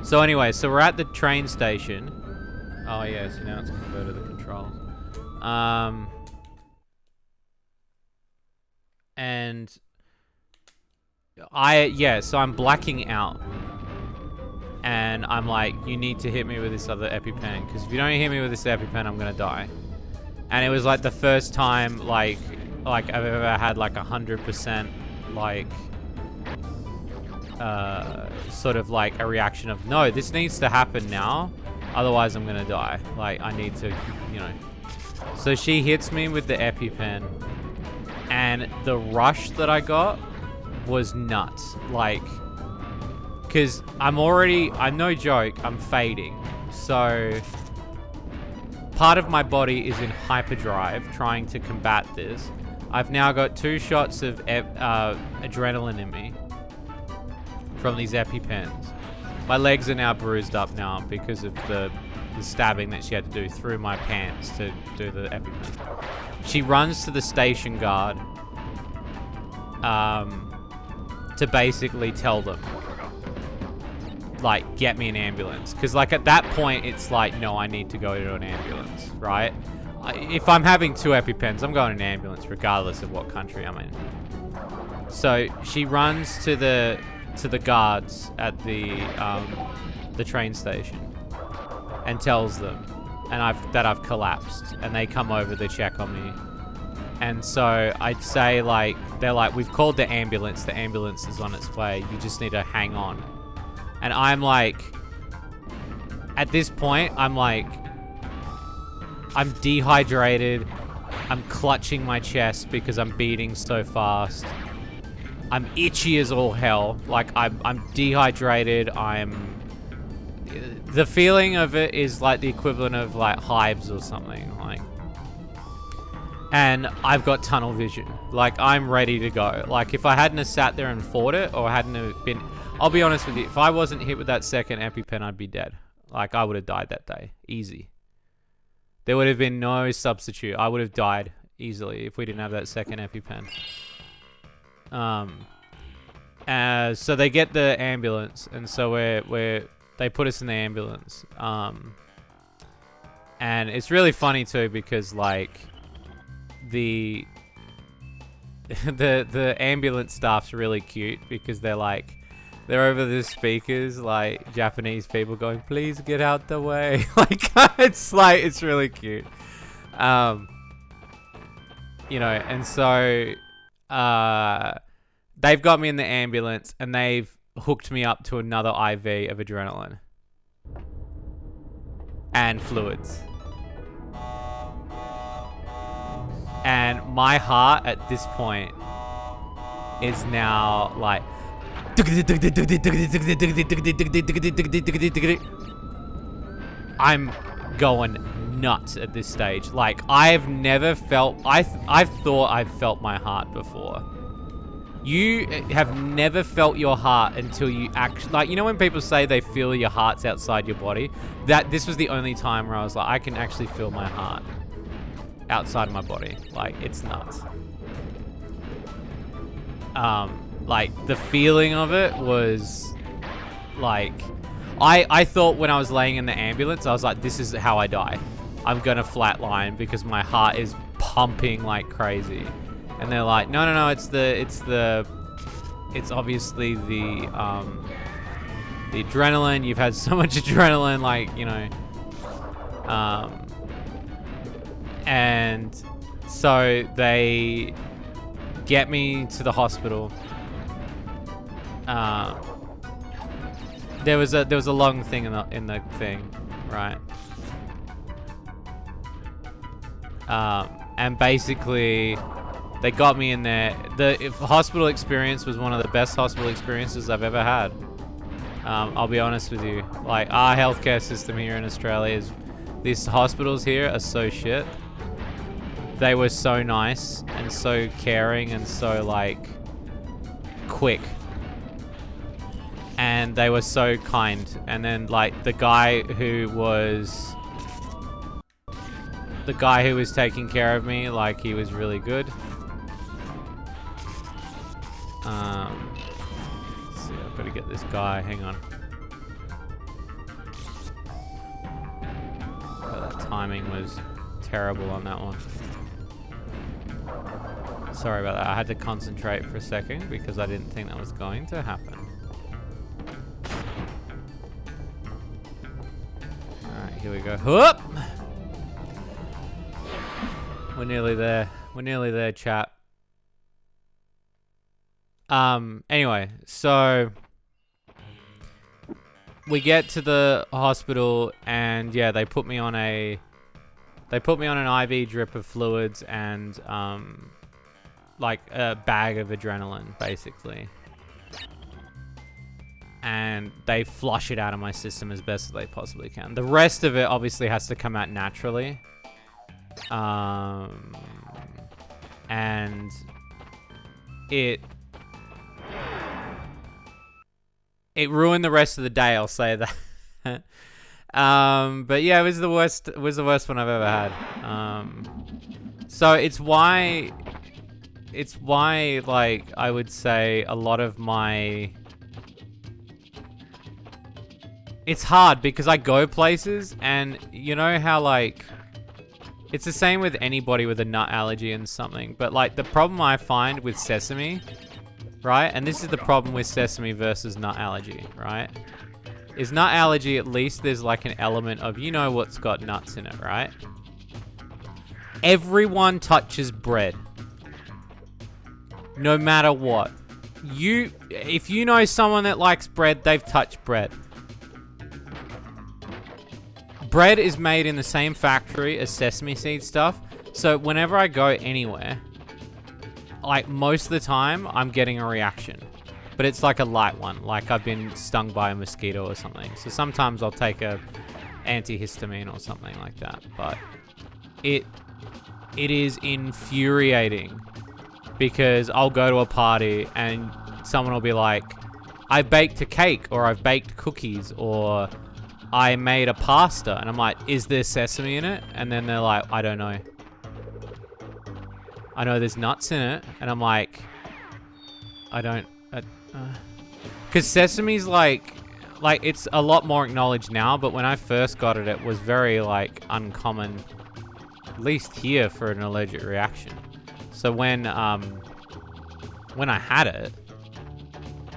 So anyway, so we're at the train station. Oh yeah, so now it's converted the control. And so I'm blacking out. And I'm like, you need to hit me with this other EpiPen, because if you don't hit me with this EpiPen, I'm gonna die. And it was like the first time, like I've ever had like 100%, like, sort of like a reaction of, no, this needs to happen now, otherwise I'm gonna die. Like, I need to, you know. So she hits me with the EpiPen, and the rush that I got was nuts. Like, because I'm no joke, I'm fading. So part of my body is in hyperdrive trying to combat this. I've now got 2 shots of adrenaline in me from these EpiPens. My legs are now bruised up now because of the stabbing that she had to do through my pants to do the EpiPen. She runs to the station guard to basically tell them, like, get me an ambulance. Because, like, at that point, it's like, no, I need to go to an ambulance, right? If I'm having 2 EpiPens, I'm going to an ambulance regardless of what country I'm in. So she runs to the guards at the train station and tells them that I've collapsed, and they come over to check on me. And so I'd say, like, they're like, we've called the ambulance is on its way, you just need to hang on. And I'm like, at this point, I'm like, I'm dehydrated. I'm clutching my chest because I'm beating so fast. I'm itchy as all hell. Like, I'm dehydrated. The feeling of it is like the equivalent of like hives or something. Like, and I've got tunnel vision. Like, I'm ready to go. Like, if I hadn't have sat there and fought it, or hadn't have been, I'll be honest with you, if I wasn't hit with that second EpiPen, I'd be dead. Like, I would have died that day. Easy. There would have been no substitute. I would have died easily if we didn't have that second EpiPen. So they get the ambulance, and so they put us in the ambulance. And it's really funny too because like the ambulance staff's really cute because they're over the speakers like Japanese people going, please get out the way. It's really cute. You know, and so they've got me in the ambulance and they've hooked me up to another IV of adrenaline and fluids. And my heart at this point is now like I'm going nuts at this stage. Like I've never felt I've thought I've felt my heart before. You have never felt your heart until you actually, like, you know when people say they feel your heart's outside your body? This was the only time where I was like, I can actually feel my heart outside of my body. Like, it's nuts. Like, the feeling of it was, like, I thought when I was laying in the ambulance, I was like, this is how I die. I'm gonna flatline because my heart is pumping like crazy. And they're like, no, it's obviously the adrenaline. You've had so much adrenaline, like, you know. And so they get me to the hospital. There was a long thing in the thing, right? And basically, they got me in there. The hospital experience was one of the best hospital experiences I've ever had. I'll be honest with you. Like, our healthcare system here in Australia these hospitals here are so shit. They were so nice and so caring and so, like, quick. And they were so kind. And then, like, the guy who was taking care of me, like, he was really good. Let's see, I've got to get this guy. Hang on. Oh, that timing was terrible on that one. Sorry about that. I had to concentrate for a second because I didn't think that was going to happen. Alright, here we go. Whoop! We're nearly there. We're nearly there, chat. Anyway, so we get to the hospital and yeah, they put me on an IV drip of fluids and like a bag of adrenaline basically. And they flush it out of my system as best as they possibly can. The rest of it obviously has to come out naturally. And it ruined the rest of the day, I'll say that. But yeah, it was the worst one I've ever had. So it's why like I would say a lot of my, it's hard because I go places and you know how like it's the same with anybody with a nut allergy and something, but like the problem I find with sesame, right? And this is the problem with sesame versus nut allergy, right? Is nut allergy, at least there's like an element of, you know what's got nuts in it, right? Everyone touches bread. No matter what. If you know someone that likes bread, they've touched bread. Bread is made in the same factory as sesame seed stuff. So whenever I go anywhere, like most of the time, I'm getting a reaction. But it's like a light one. Like I've been stung by a mosquito or something. So sometimes I'll take a antihistamine or something like that. But it is infuriating. Because I'll go to a party and someone will be like, I baked a cake or I've baked cookies or I made a pasta. And I'm like, is there sesame in it? And then they're like, I don't know. I know there's nuts in it. And I'm like, Because sesame's like it's a lot more acknowledged now, but when I first got it, it was very like uncommon, at least here, for an allergic reaction. So when I had it,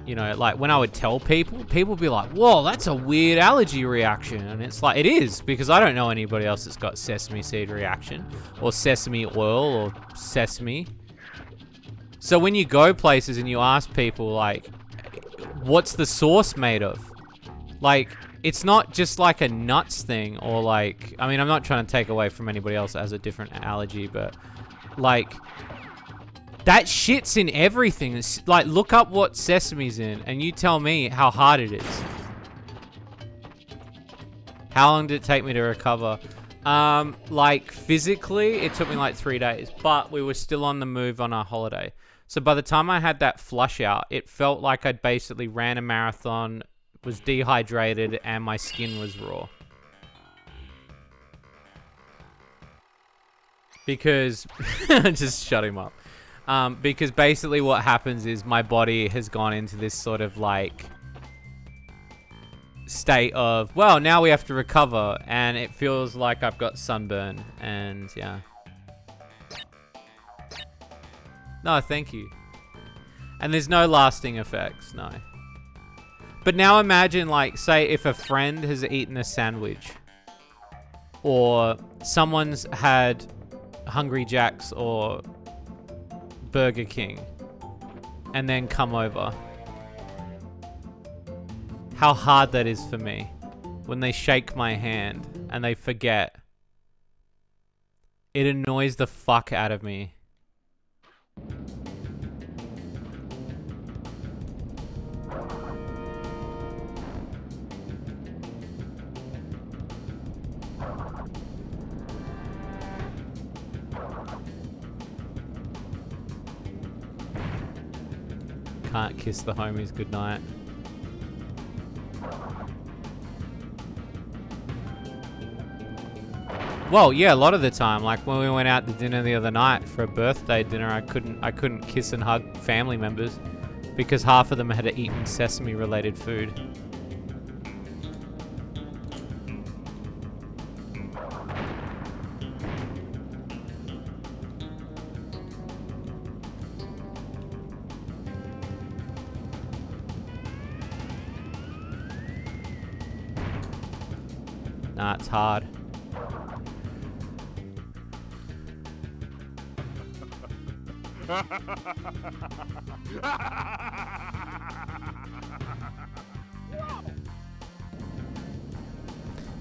you know, like when I would tell people, people would be like, "Whoa, that's a weird allergy reaction," and it's like it is, because I don't know anybody else that's got sesame seed reaction or sesame oil or sesame. So when you go places and you ask people like, "What's the sauce made of?" Like, it's not just like a nuts thing, or like, I mean, I'm not trying to take away from anybody else that has a different allergy, but like, that shit's in everything. It's, like, look up what sesame's in and you tell me how hard it is. How long did it take me to recover? Like, physically, it took me like 3 days, but we were still on the move on our holiday. So by the time I had that flush out, it felt like I'd basically ran a marathon, was dehydrated, and my skin was raw. Because, just shut him up. Because basically what happens is my body has gone into this sort of like state of, well, now we have to recover, and it feels like I've got sunburn, and yeah. No, thank you. And there's no lasting effects, no. But now imagine, like, say if a friend has eaten a sandwich, or someone's had Hungry Jack's or Burger King, and then come over. How hard that is for me when they shake my hand and they forget. It annoys the fuck out of me. Can't kiss the homies goodnight. Well, yeah, a lot of the time. Like when we went out to dinner the other night for a birthday dinner, I couldn't kiss and hug family members because half of them had eaten sesame-related food. Nah, it's hard.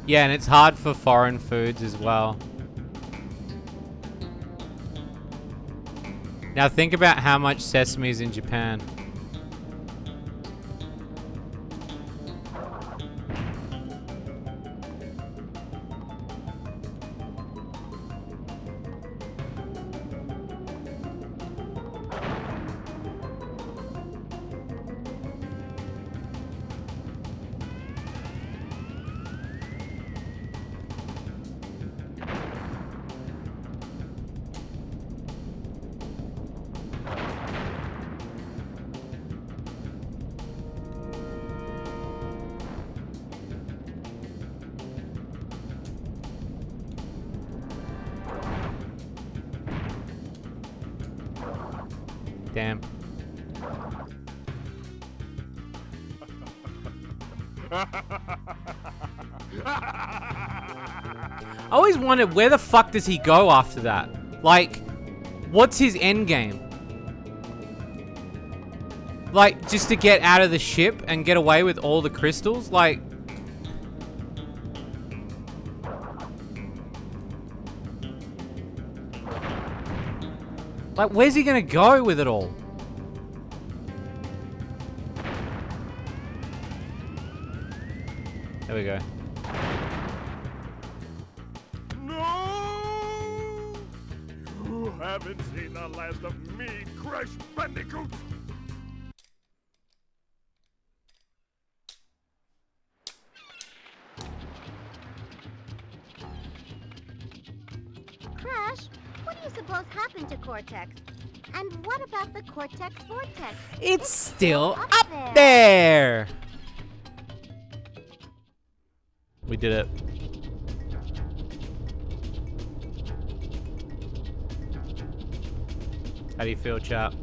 Yeah, and it's hard for foreign foods as well. Now think about how much sesame is in Japan. Damn. I always wondered, where the fuck does he go after that? Like, what's his end game? Like, just to get out of the ship and get away with all the crystals? Like... Like, where's he gonna go with it all? There we go. No! You haven't seen the last of me, Crash Bandicoot! Crash, what do you suppose happened to Cortex? And what about the Cortex Vortex? It's still up up there. We did it. How do you feel, chap?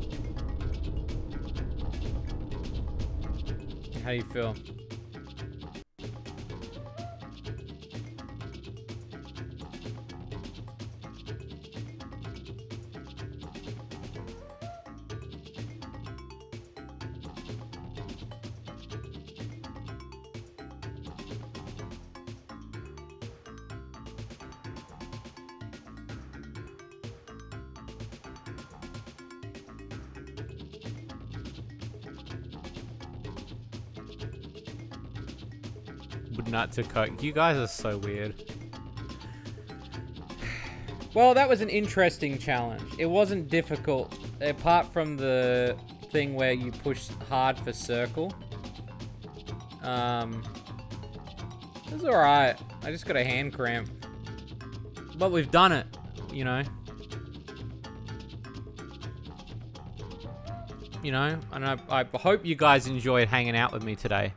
How do you feel? Not to coke. You guys are so weird. Well, that was an interesting challenge. It wasn't difficult, apart from the thing where you push hard for circle. It was alright. I just got a hand cramp. But we've done it, you know. You know, and I hope you guys enjoyed hanging out with me today.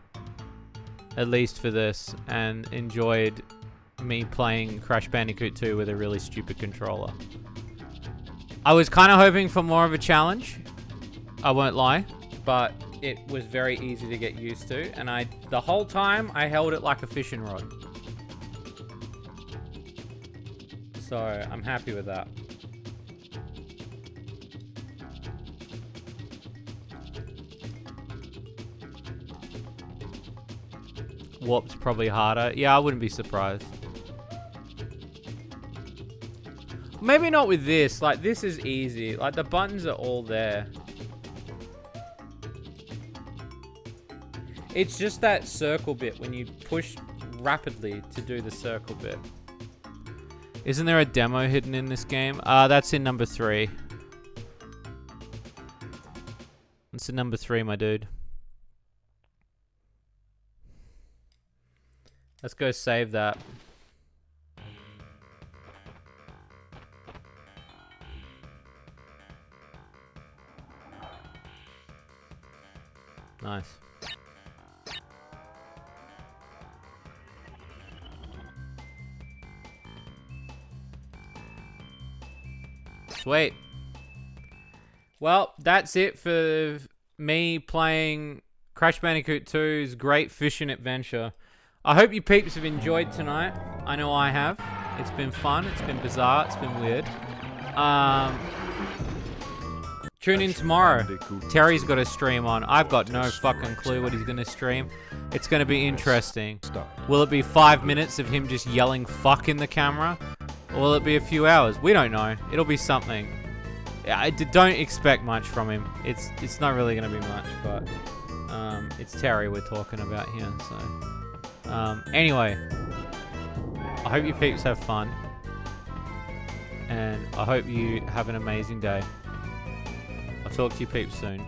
At least for this, and enjoyed me playing Crash Bandicoot 2 with a really stupid controller. I was kind of hoping for more of a challenge, I won't lie, but it was very easy to get used to, and the whole time I held it like a fishing rod. So I'm happy with that. Warp's probably harder. Yeah, I wouldn't be surprised. Maybe not with this. Like, this is easy. Like, the buttons are all there. It's just that circle bit when you push rapidly to do the circle bit. Isn't there a demo hidden in this game? That's in number 3. That's in number 3, my dude. Let's go save that. Nice. Sweet. Well, that's it for me playing Crash Bandicoot 2's Great Fishing Adventure. I hope you peeps have enjoyed tonight. I know I have. It's been fun. It's been bizarre. It's been weird. Tune in tomorrow. Terry's got a stream on. I've got no fucking clue what he's going to stream. It's going to be interesting. Will it be 5 minutes of him just yelling fuck in the camera? Or will it be a few hours? We don't know. It'll be something. I don't expect much from him. It's not really going to be much, but it's Terry we're talking about here, so... anyway, I hope you peeps have fun, and I hope you have an amazing day. I'll talk to you peeps soon.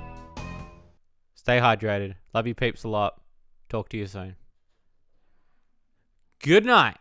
Stay hydrated. Love you peeps a lot. Talk to you soon. Good night.